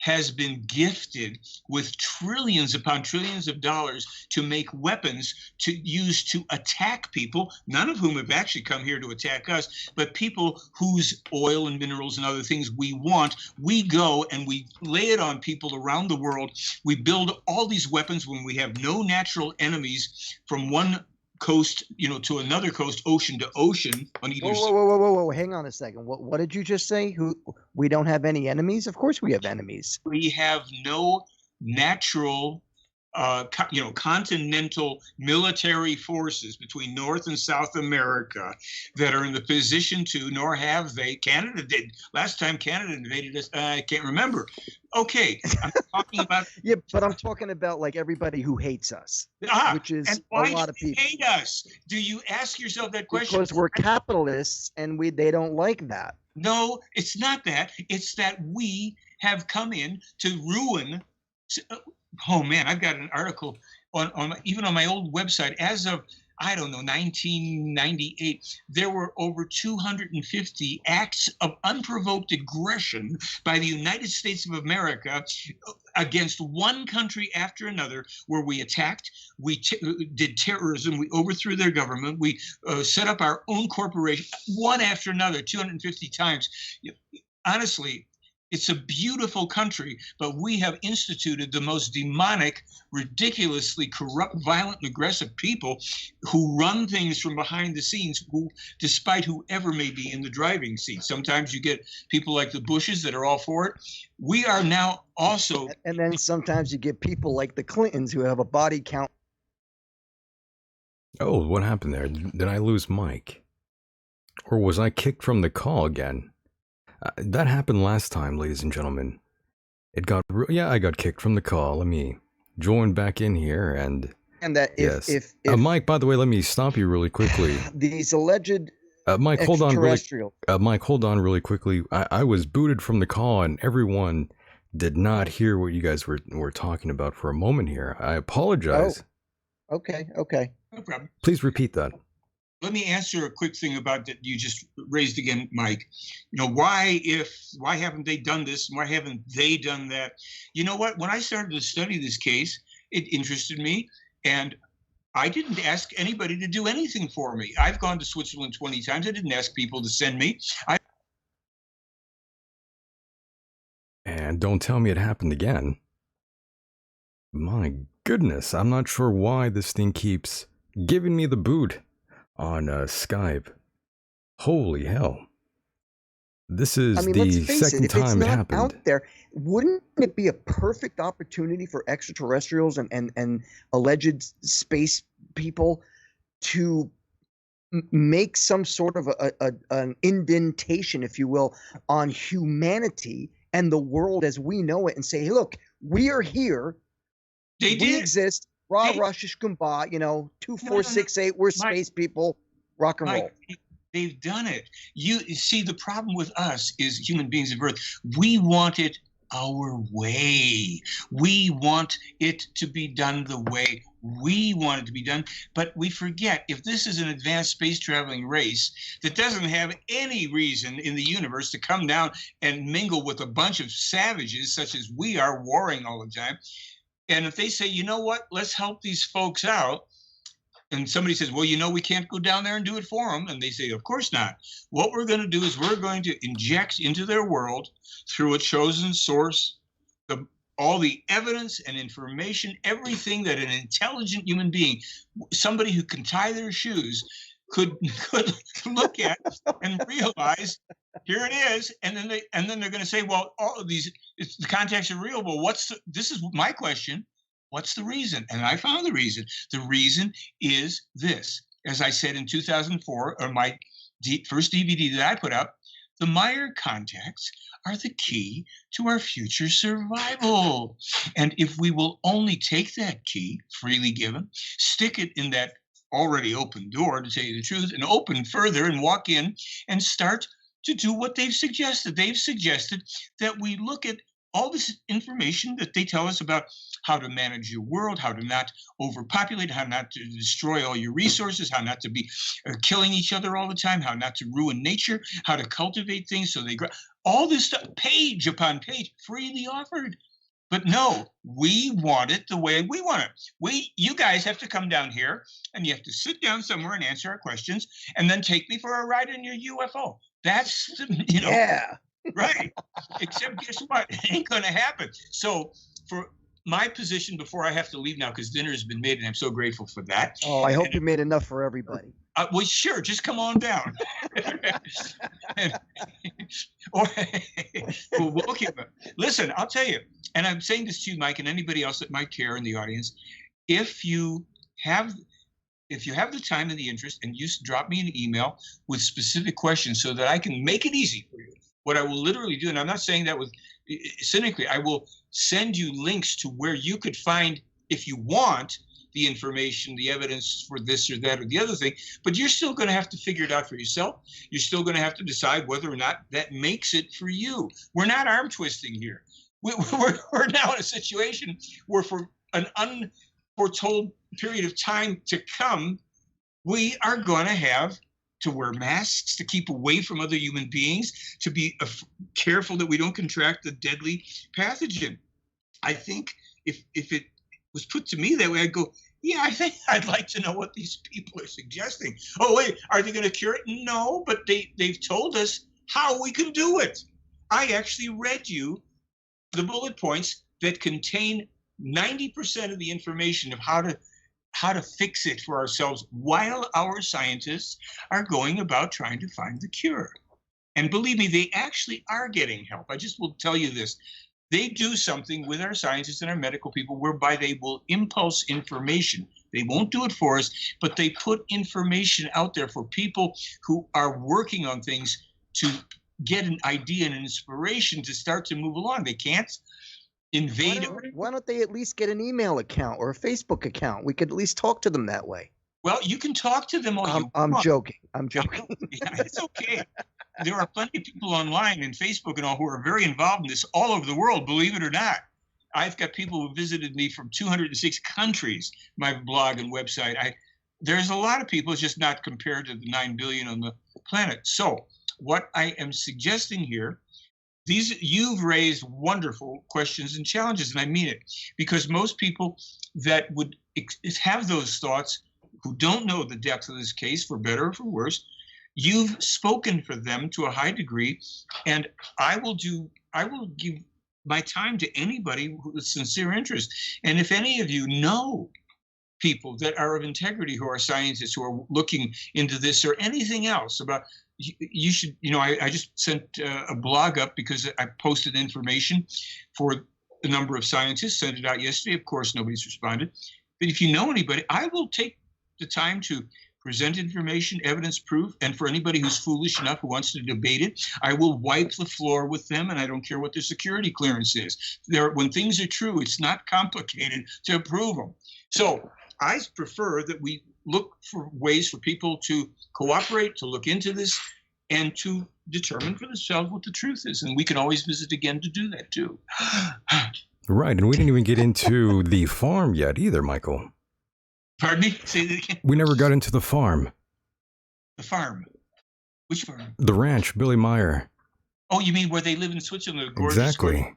has been gifted with trillions upon trillions of dollars to make weapons to use to attack people, none of whom have actually come here to attack us, but people whose oil and minerals and other things we want. We go and we lay it on people around the world. We build all these weapons when we have no natural enemies from one coast, to another coast, ocean to ocean on either side. Whoa! Hang on a second. What did you just say? We don't have any enemies? Of course we have enemies. We have no natural, continental military forces between North and South America that are in the position to, nor have they. Canada did. Last time Canada invaded us, I can't remember. Okay, I'm talking about. Yeah, but I'm talking about like everybody who hates us, which is and why a lot of do they people. hate us? Do you ask yourself that question? Because we're capitalists and they don't like that. No, it's not that. It's that we have come in to ruin. Oh man, I've got an article on even on my old website as of, I don't know, 1998, there were over 250 acts of unprovoked aggression by the United States of America against one country after another, where we attacked, we did terrorism, we overthrew their government, we set up our own corporation, one after another, 250 times. Honestly, it's a beautiful country, but we have instituted the most demonic, ridiculously corrupt, violent, and aggressive people who run things from behind the scenes, who, despite whoever may be in the driving seat. Sometimes you get people like the Bushes that are all for it. We are now also... And then sometimes you get people like the Clintons who have a body count. Oh, what happened there? Did I lose Mike? Or was I kicked from the call again? That happened last time, ladies and gentlemen. I got kicked from the call. Let me join back in here and that if Mike, by the way, let me stop you really quickly. These alleged Mike, hold on really quickly. I was booted from the call and everyone did not hear what you guys were talking about for a moment here. I apologize. Oh, okay. No problem. Please repeat that. Let me answer a quick thing about that you just raised again, Mike. Why haven't they done this? Why haven't they done that? You know what? When I started to study this case, it interested me, and I didn't ask anybody to do anything for me. I've gone to Switzerland 20 times. I didn't ask people to send me. And don't tell me it happened again. My goodness, I'm not sure why this thing keeps giving me the boot on Skype. Holy hell. This is the second time it happened. Out there, wouldn't it be a perfect opportunity for extraterrestrials and alleged space people to make some sort of an indentation, if you will, on humanity and the world as we know it, and say, hey, look, we are here. We exist. Rah, Rushish Kumbah, 2468, we're space people, rock and roll. They've done it. You see, the problem with us is human beings of Earth. We want it our way. We want it to be done the way we want it to be done. But we forget, if this is an advanced space traveling race that doesn't have any reason in the universe to come down and mingle with a bunch of savages such as we are, warring all the time, and if they say, you know what, let's help these folks out, and somebody says, well, we can't go down there and do it for them, and they say, of course not. What we're going to do is we're going to inject into their world, through a chosen source, all the evidence and information, everything that an intelligent human being, somebody who can tie their shoes, could look at and realize, here it is, and then they're going to say, well, all of these, the contacts are real. Well, this is my question. What's the reason? And I found the reason. The reason is this. As I said in 2004, on my first DVD that I put up, the Meier contacts are the key to our future survival. And if we will only take that key, freely given, stick it in that already open door, to tell you the truth, and open further and walk in and start to do what they've suggested. They've suggested that we look at all this information that they tell us about how to manage your world, how to not overpopulate, how not to destroy all your resources, how not to be killing each other all the time, how not to ruin nature, how to cultivate things so they grow. All this stuff, page upon page, freely offered. But no, we want it the way we want it. You guys have to come down here and you have to sit down somewhere and answer our questions and then take me for a ride in your UFO. That's, Yeah. right. Except guess what? It ain't going to happen. So for my position before I have to leave now, because dinner has been made and I'm so grateful for that. Oh, I hope you made enough for everybody. Well, sure. Just come on down. Or, okay. Listen, I'll tell you, and I'm saying this to you, Mike, and anybody else that might care in the audience. If you have the time and the interest, and you drop me an email with specific questions so that I can make it easy for you, what I will literally do, and I'm not saying that with cynically, I will send you links to where you could find, if you want, the information, the evidence for this or that or the other thing, but you're still going to have to figure it out for yourself. You're still going to have to decide whether or not that makes it for you. We're not arm twisting here. We're now in a situation where for an unforetold period of time to come, we are going to have to wear masks, to keep away from other human beings, to be careful that we don't contract the deadly pathogen. I think if it was put to me that way, I'd go, yeah, I think I'd like to know what these people are suggesting. Oh, wait, are they going to cure it? No, but they've told us how we can do it. I actually read you the bullet points that contain 90% of the information of how to fix it for ourselves while our scientists are going about trying to find the cure. And believe me, they actually are getting help. I just will tell you this. They do something with our scientists and our medical people whereby they will impulse information. They won't do it for us, but they put information out there for people who are working on things to get an idea and an inspiration to start to move along. They can't invade. Why don't they at least get an email account or a Facebook account? We could at least talk to them that way. Well, you can talk to them all you I'm want. joking. I'm joking. Yeah, it's okay. There are plenty of people online and Facebook and all who are very involved in this all over the world, believe it or not. I've got people who visited me from 206 countries, my blog and website. There's a lot of people, it's just not compared to the 9 billion on the planet. So what I am suggesting here, you've raised wonderful questions and challenges, and I mean it, because most people that would have those thoughts who don't know the depth of this case, for better or for worse, you've spoken for them to a high degree, and I will give my time to anybody with sincere interest. And if any of you know people that are of integrity, who are scientists, who are looking into this or anything else about, you should, I just sent a blog up because I posted information for a number of scientists, sent it out yesterday. Of course, nobody's responded. But if you know anybody, I will take the time to present information, evidence, proof, and for anybody who's foolish enough who wants to debate it, I will wipe the floor with them, and I don't care what their security clearance is. When things are true, it's not complicated to prove them. So I prefer that we look for ways for people to cooperate, to look into this, and to determine for themselves what the truth is. And we can always visit again to do that too. Right, and we didn't even get into the farm yet either, Michael. Pardon me? Say that again. We never got into the farm. The farm? Which farm? The ranch, Billy Meier. Oh, you mean where they live in Switzerland? Exactly.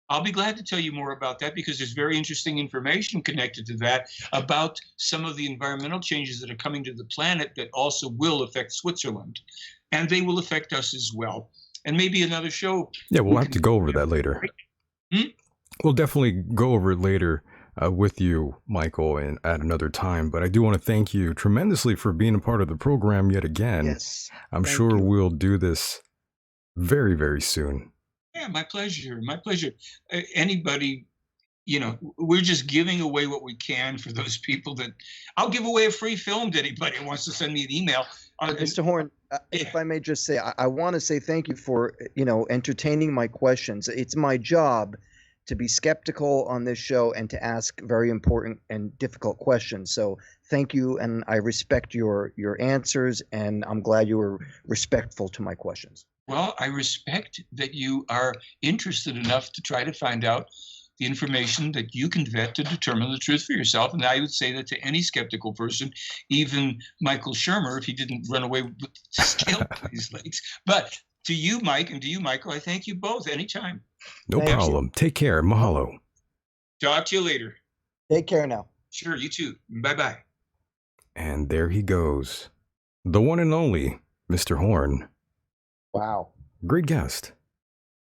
I'll be glad to tell you more about that, because there's very interesting information connected to that about some of the environmental changes that are coming to the planet that also will affect Switzerland. And they will affect us as well. And maybe another show. Yeah, we'll have to go over that later. We'll definitely go over it later with you, Michael, and at another time. But I do want to thank you tremendously for being a part of the program yet again. Yes. I'm sure we'll do this very, very soon. Yeah, my pleasure. My pleasure. Anybody, we're just giving away what we can for those people that I'll give away a free film to anybody who wants to send me an email. Mr. Horn, if I may just say, I want to say thank you for, entertaining my questions. It's my job to be skeptical on this show and to ask very important and difficult questions. So thank you, and I respect your answers, and I'm glad you were respectful to my questions. Well, I respect that you are interested enough to try to find out the information that you can vet to determine the truth for yourself. And I would say that to any skeptical person, even Michael Shermer, if he didn't run away with the scale on his legs. But to you, Mike, and to you, Michael, I thank you both anytime. No problem. Take care. Mahalo. Talk to you later. Take care now. Sure, you too. Bye-bye. And there he goes. The one and only Mr. Horn. Wow. Great guest.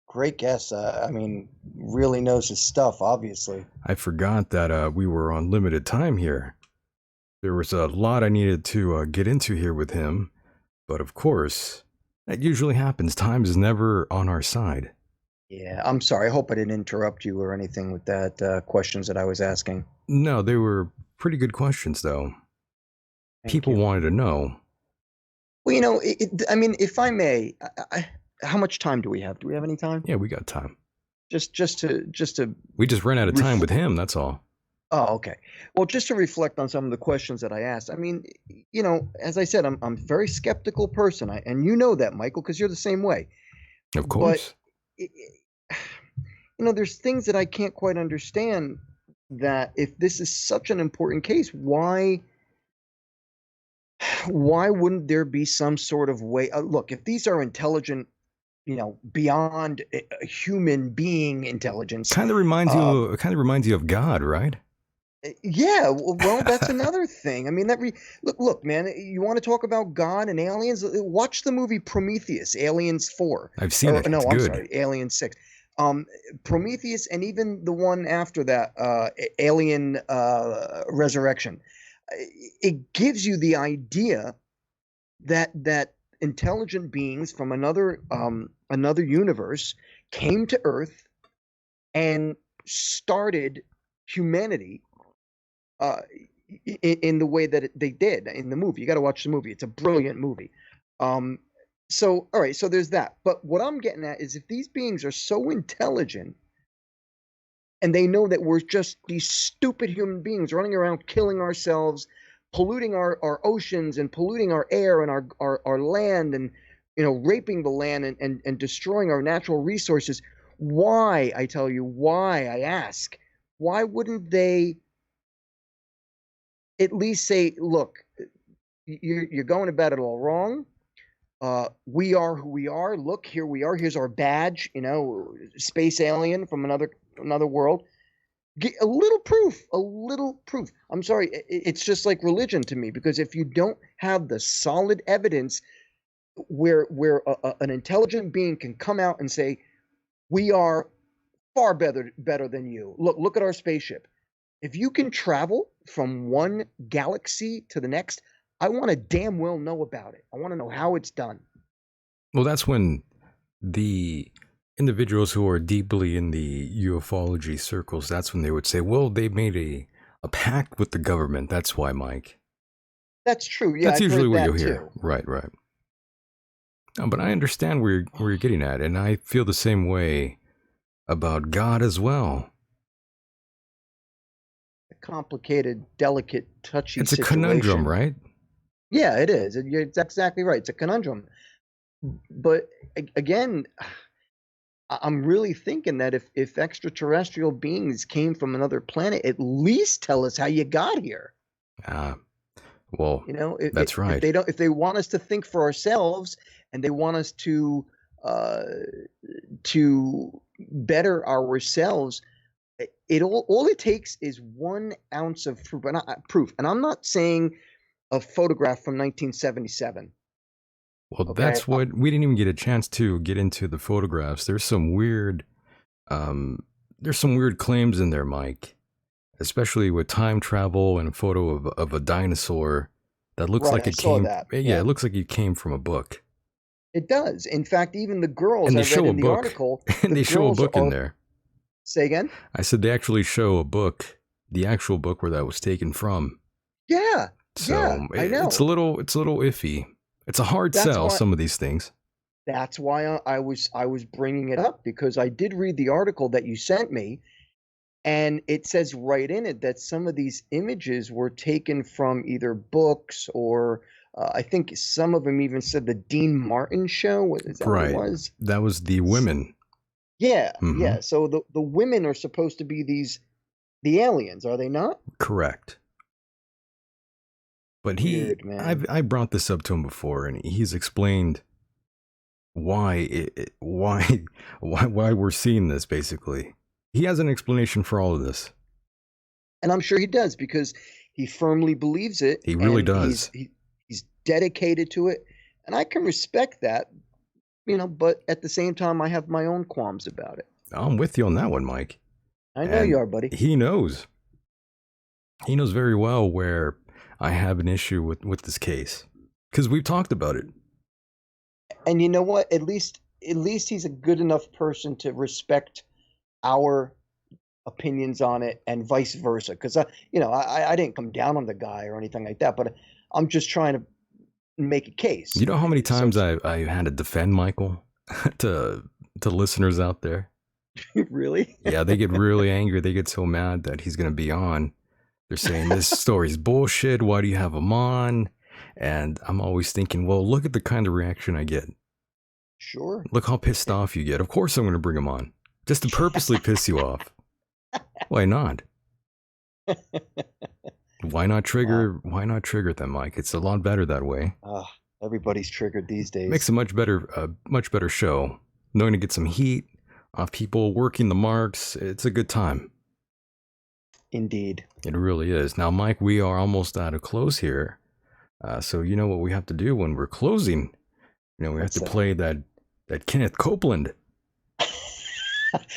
Great guest. I mean, really knows his stuff, obviously. I forgot that we were on limited time here. There was a lot I needed to get into here with him. But of course, that usually happens. Time is never on our side. Yeah, I'm sorry. I hope I didn't interrupt you or anything with that questions that I was asking. No, they were pretty good questions, though. People wanted to know. Well, you know, I mean, if I may, how much time do we have? Do we have any time? Yeah, we got time. Just to. We just ran out of time with him. That's all. Oh, okay. Well, just to reflect on some of the questions that I asked. I mean, you know, as I said, I'm a very skeptical person, and you know that, Michael, because you're the same way. Of course. But, you know, there's things that I can't quite understand. That if this is such an important case, why wouldn't there be some sort of way? Look, if these are intelligent, you know, beyond human being intelligence, kind of reminds you of God, right? Yeah, well, that's another thing. I mean, look, man. You want to talk about God and aliens? Watch the movie Prometheus, Aliens 4. I've seen it. No, I'm sorry, Alien 6. Prometheus, and even the one after that, Alien Resurrection. It gives you the idea that intelligent beings from another universe came to Earth and started humanity in the way that they did in the movie. You got to watch the movie. It's a brilliant movie. So, all right, so there's that. But what I'm getting at is if these beings are so intelligent and they know that we're just these stupid human beings running around killing ourselves, polluting our oceans and polluting our air and our land and, you know, raping the land and destroying our natural resources, why, I tell you, why, I ask, why wouldn't they at least say, look, you're going about it all wrong. We are who we are. Look, here we are. Here's our badge, you know, space alien from another world. Get a little proof. I'm sorry. It's just like religion to me, because if you don't have the solid evidence where an intelligent being can come out and say, we are far better than you. Look at our spaceship. If you can travel from one galaxy to the next, I want to damn well know about it. I want to know how it's done. Well, that's when the individuals who are deeply in the ufology circles, that's when they would say, well, they made a pact with the government. That's why, Mike. That's true. Yeah, that's usually what you'll hear. Right. But I understand where you're getting at, and I feel the same way about God as well. Complicated, delicate, touchy situation. It's a conundrum, right? Yeah, it is. It's exactly right. It's a conundrum. But again, I'm really thinking that if extraterrestrial beings came from another planet, at least tell us how you got here. Well, you know, that's right. If they want us to think for ourselves and they want us to better ourselves, all it takes is 1 ounce of proof. And I'm not saying a photograph from 1977. Well, okay. That's what we didn't even get a chance to get into the photographs. There's some weird claims in there, Mike, especially with time travel and a photo of a dinosaur that looks like it came. Yeah, it looks like it came from a book. It does. In fact, even the girls and they I read in the article, and they show a book in there. Say again? I said they actually show a book, the actual book where that was taken from. Yeah. So yeah, I know. It's a little iffy. It's a hard sell, some of these things. That's why I was bringing it up, because I did read the article that you sent me, and it says right in it that some of these images were taken from either books or I think some of them even said the Dean Martin show. Is that what it Right. was? That was the women. Yeah, Mhm. yeah. So the women are supposed to be the aliens, are they not? Correct. But Weird, man. I brought this up to him before, and he's explained why why we're seeing this. Basically, he has an explanation for all of this. And I'm sure he does, because he firmly believes it. He really and does. He's dedicated to it, and I can respect that, but at the same time, I have my own qualms about it. I'm with you on that one, Mike. I know And you are, buddy. He knows. He knows very well where I have an issue with this case, because we've talked about it. And you know what? At least he's a good enough person to respect our opinions on it, and vice versa. Because I didn't come down on the guy or anything like that, but I'm just trying to make a case. You know how many times I had to defend Michael to listeners out there? Really? Yeah, they get really angry. They get so mad that he's going to be on. They're saying this story's bullshit. Why do you have him on? And I'm always thinking, well, look at the kind of reaction I get. Sure. Look how pissed off you get. Of course I'm going to bring him on, just to purposely piss you off. Why not? Why not trigger? Why not trigger them, Mike? It's a lot better that way. Everybody's triggered these days. Makes a much better show. Knowing to get some heat off people, working the marks. It's a good time. Indeed. It really is. Now, Mike, we are almost at a close here. So you know what we have to do when we're closing? We have to play that Kenneth Copeland.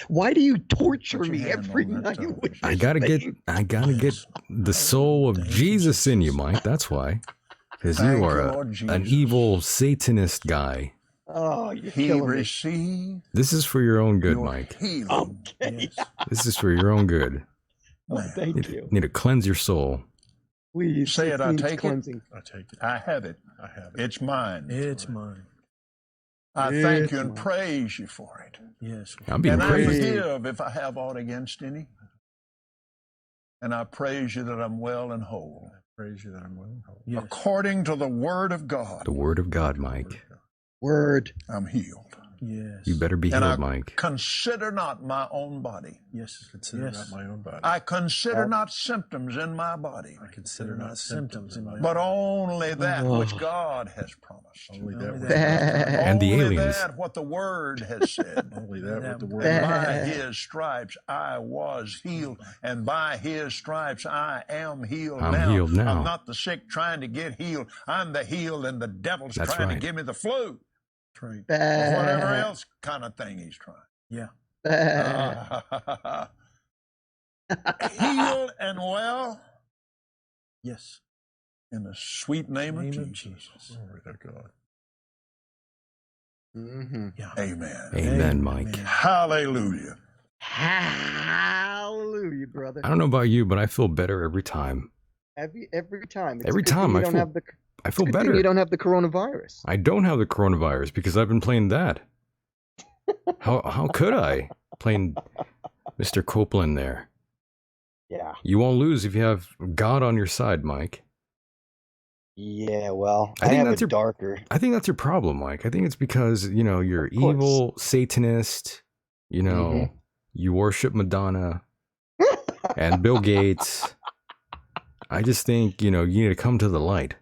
Why do you torture me every night? I gotta get the soul of Jesus in you, Mike. That's why. Because you are an evil Satanist guy. Oh, you're killing me. This is for your own good, Mike. Okay. This is for your own good. Oh, thank you. Need to cleanse your soul. Please say it. I take cleansing. it. I take it. I have it. It's mine. It's mine. I thank you and praise you for it. Yes. I'm being And I praised. forgive if I have aught against any. And I praise you that I'm well and whole. Praise you that I'm well and whole. Yes. According to the word of God. The word of God, Mike. Word. I'm healed. Yes. You better be And healed, I Mike. consider not my own body. Yes. Consider not my own body. I consider not symptoms in my body. I consider not symptoms in my But body. only that which God has promised. Only that which And the Only aliens. that what the word has said. Only that what the word And by his stripes I was healed, and by his stripes I am healed I'm now. healed now. I'm not the sick trying to get healed. I'm the healed, and the devil's That's trying right. to give me the flu. right. Or whatever else kind of thing he's trying. Yeah. Healed and well Yes. in the sweet name of Name Jesus. of Jesus. Glory to God. Mm-hmm. Yeah. Amen. Amen, Mike. Amen. Hallelujah. Hallelujah, brother. I don't know about you, but I feel better every time. Every Every time. It's a good thing time you I don't feel- have the, I it's a feel good thing better. You don't have the coronavirus. I don't have the coronavirus because I've been playing that. How could I? Playing Mr. Copeland there. Yeah. You won't lose if you have God on your side, Mike. Yeah. Well, I I, think have that's it your- darker. I think that's your problem, Mike. I think it's because, you're Of course. evil, Satanist, Mhm. you worship Madonna and Bill Gates. I just think, you need to come to the light.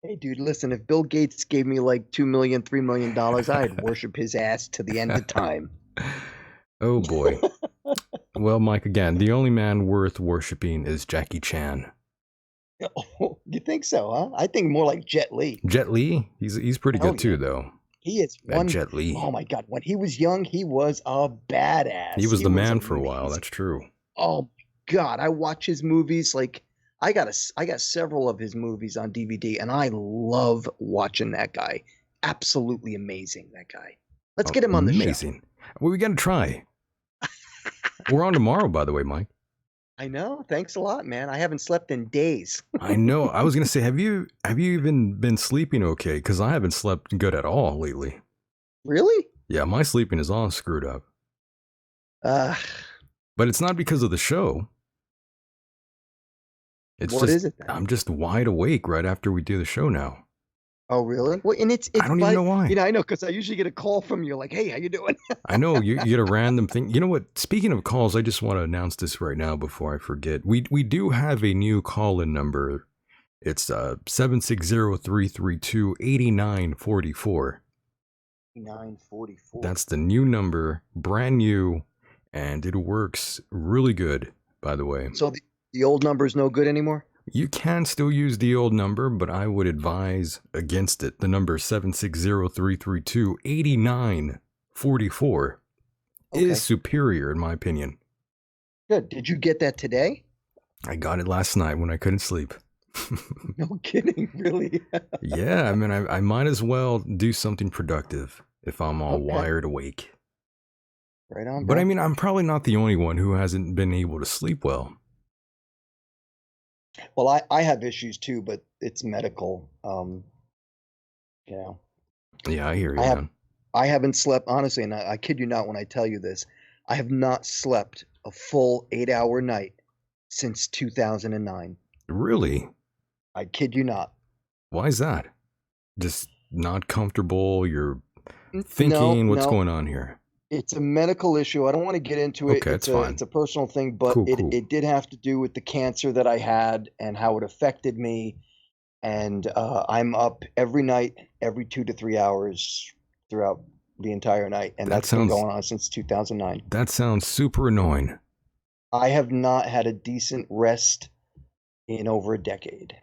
Hey, dude, listen. If Bill Gates gave me like $2 million, $3 million, I'd worship his ass to the end of time. Oh, boy. Well, Mike, again, the only man worth worshiping is Jackie Chan. Oh, you think so, huh? I think more like Jet Li. Jet Li, he's pretty Oh, good too, yeah. though. He is That one. Jet Li. Oh my God! When he was young, he was a badass. He was the man for a while. amazing. That's true. Oh my God! I watch his movies. Like I got several of his movies on DVD, and I love watching that guy. Absolutely amazing, that guy. Let's get him on the show. Amazing. Well, we got to try. We're on tomorrow, by the way, Mike. I know. Thanks a lot, man. I haven't slept in days. I know. I was gonna say, have you even been sleeping okay? Because I haven't slept good at all lately. Really? Yeah, my sleeping is all screwed up. Uh, But it's not because of the show. It's What just is it then? I'm just wide awake right after we do the show now. Oh, really? Well, and it's I don't even know why. I know, because I usually get a call from you like, "Hey, how you doing?" I know you get a random thing. You know what? Speaking of calls, I just want to announce this right now before I forget. We do have a new call-in number. It's 760-332-8944. 944. That's the new number, brand new, and it works really good, by the way. So the old number is no good anymore? You can still use the old number, but I would advise against it. The number 760-332-8944 is superior in my opinion. Good. Did you get that today? I got it last night when I couldn't sleep. No kidding, really? Yeah, I mean, I might as well do something productive if I'm all wired awake. Right on, But bro. I mean, I'm probably not the only one who hasn't been able to sleep well. Well, I have issues too, but it's medical. Yeah, I hear you, man. I haven't slept, honestly, and I kid you not when I tell you this. I have not slept a full 8-hour night since 2009. Really? I kid you not. Why is that? Just not comfortable? You're thinking, what's going on here? It's a medical issue. I don't want to get into it. Okay, it's fine. It's a personal thing, but Cool. it did have to do with the cancer that I had and how it affected me. And I'm up every night, every 2 to 3 hours throughout the entire night. And that's been going on since 2009. That sounds super annoying. I have not had a decent rest in over a decade.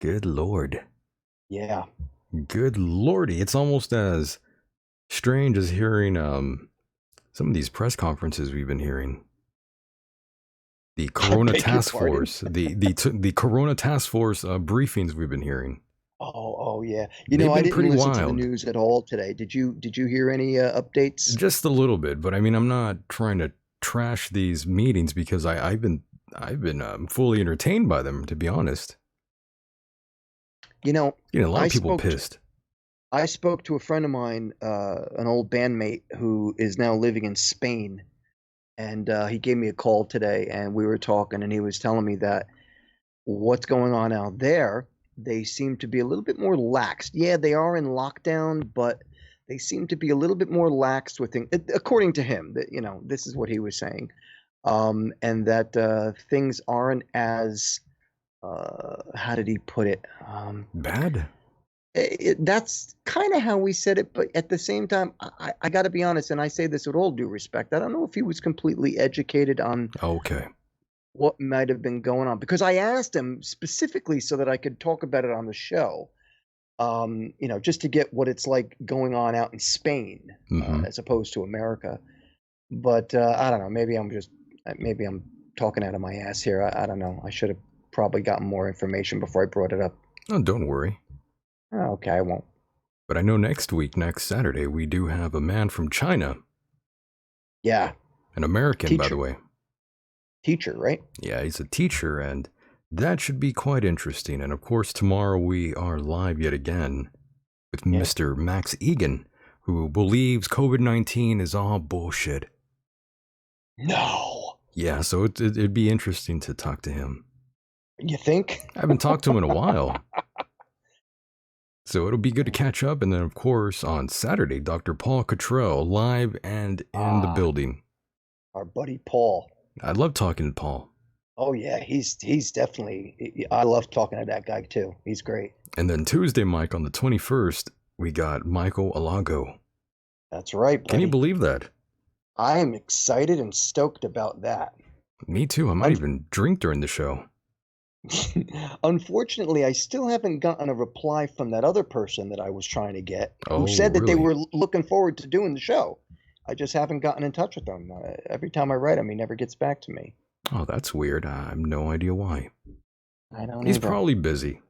Good Lord. Yeah. Good Lordy. It's almost as strange as hearing some of these press conferences we've been hearing. The Corona Task Force, the Corona Task Force briefings we've been hearing. Oh yeah. I didn't listen to the news at all today. Did you hear any updates? Just a little bit, but I mean, I'm not trying to trash these meetings because I've been fully entertained by them, to be honest. A lot of people pissed. I spoke to a friend of mine, an old bandmate who is now living in Spain, and he gave me a call today, and we were talking, and he was telling me that what's going on out there, they seem to be a little bit more lax. Yeah, they are in lockdown, but they seem to be a little bit more lax with things, according to him. That this is what he was saying, and that things aren't as how did he put it? Bad. That's kind of how we said it, but at the same time, I got to be honest, and I say this with all due respect. I don't know if he was completely educated on what might have been going on, because I asked him specifically so that I could talk about it on the show. Just to get what it's like going on out in Spain as opposed to America. But I don't know. Maybe I'm talking out of my ass here. I don't know. I should have probably gotten more information before I brought it up. Oh, don't worry. Oh, okay, I won't. But I know next Saturday, we do have a man from China. Yeah. An American, by the way. Teacher, right? Yeah, he's a teacher, and that should be quite interesting. And of course, tomorrow we are live yet again with Mr. Max Egan, who believes COVID-19 is all bullshit. No. Yeah, so it'd be interesting to talk to him. You think? I haven't talked to him in a while. So it'll be good to catch up. And then, of course, on Saturday, Dr. Paul Cottrell, live and in the building. Our buddy Paul. I love talking to Paul. Oh, yeah. He's definitely, I love talking to that guy, too. He's great. And then Tuesday, Mike, on the 21st, we got Michael Alago. That's right, buddy. Can you believe that? I am excited and stoked about that. Me too. I might even drink during the show. Unfortunately, I still haven't gotten a reply from that other person that I was trying to get, who said that they were looking forward to doing the show. I just haven't gotten in touch with them. Every time I write him, he never gets back to me. Oh, that's weird. I have no idea why. I don't know. He's probably busy.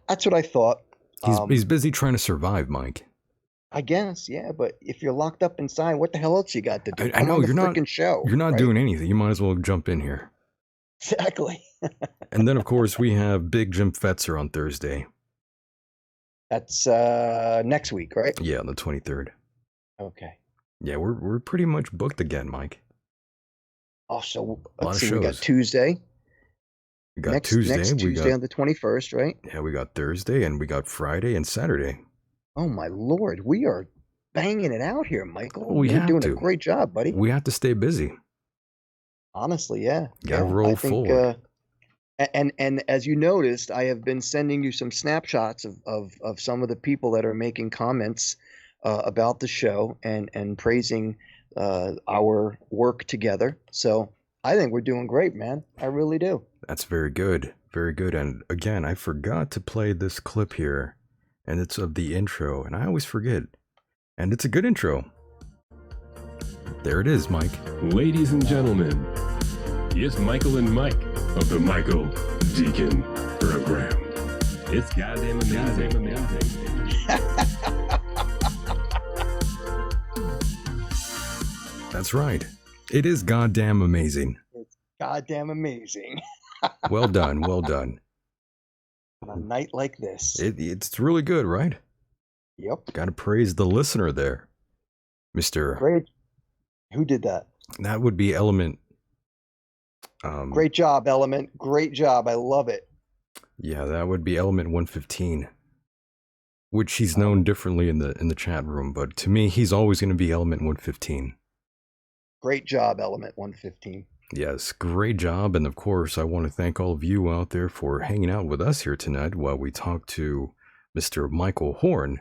That's what I thought. He's busy trying to survive, Mike. I guess, yeah. But if you're locked up inside, what the hell else you got to do? I know you're not. Show, you're not doing anything. You might as well jump in here. Exactly. And then, of course, we have Big Jim Fetzer on Thursday. That's next week, right? Yeah, on the 23rd. Okay. Yeah, we're pretty much booked again, Mike. Oh, so lot let's of see. We got shows. Tuesday. We got Next Tuesday, we Tuesday got on the 21st, right? yeah, we got Thursday, and we got Friday and Saturday. Oh my Lord, we are banging it out here, Michael. We You're have doing a to. great job, buddy. We have to stay busy. Honestly, yeah. Gotta Yeah, roll I think, forward. and as you noticed, I have been sending you some snapshots of some of the people that are making comments about the show and praising our work together. So I think we're doing great, man. I really do. That's very good. Very good. And again, I forgot to play this clip here, and it's of the intro, and I always forget. And it's a good intro. There it is, Mike. Ladies and gentlemen, it's Michael and Mike of the Michael Decon Program. It's goddamn amazing. That's right. It is goddamn amazing. It's goddamn amazing Well done. Well done. on a night like this. It's really good, right? Yep. Gotta praise the listener there. Mr. Great. Who did that? That would be Element. Great job, Element. Great job. I love it. Yeah, that would be Element 115. Which he's known differently in the chat room, but to me, he's always going to be Element 115. Great job, Element 115. Yes, great job. And of course, I want to thank all of you out there for hanging out with us here tonight while we talk to Mr. Michael Horn.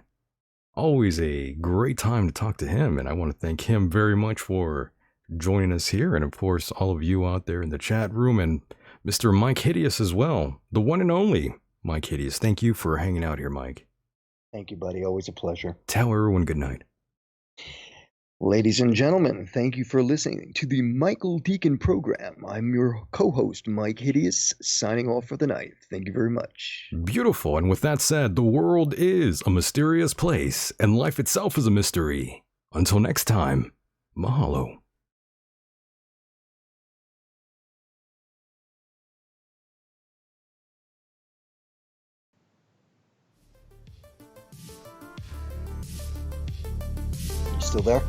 Always a great time to talk to him, and I want to thank him very much for joining us here. And of course, all of you out there in the chat room, and Mr. Mike Hideous as well. The one and only Mike Hideous. Thank you for hanging out here, Mike. Thank you, buddy. Always a pleasure. Tell everyone good night. Ladies and gentlemen, thank you for listening to the Michael Decon Program. I'm your co-host, Mike Hideous, signing off for the night. Thank you very much. Beautiful. And with that said, the world is a mysterious place, and life itself is a mystery. Until next time, mahalo. You still there?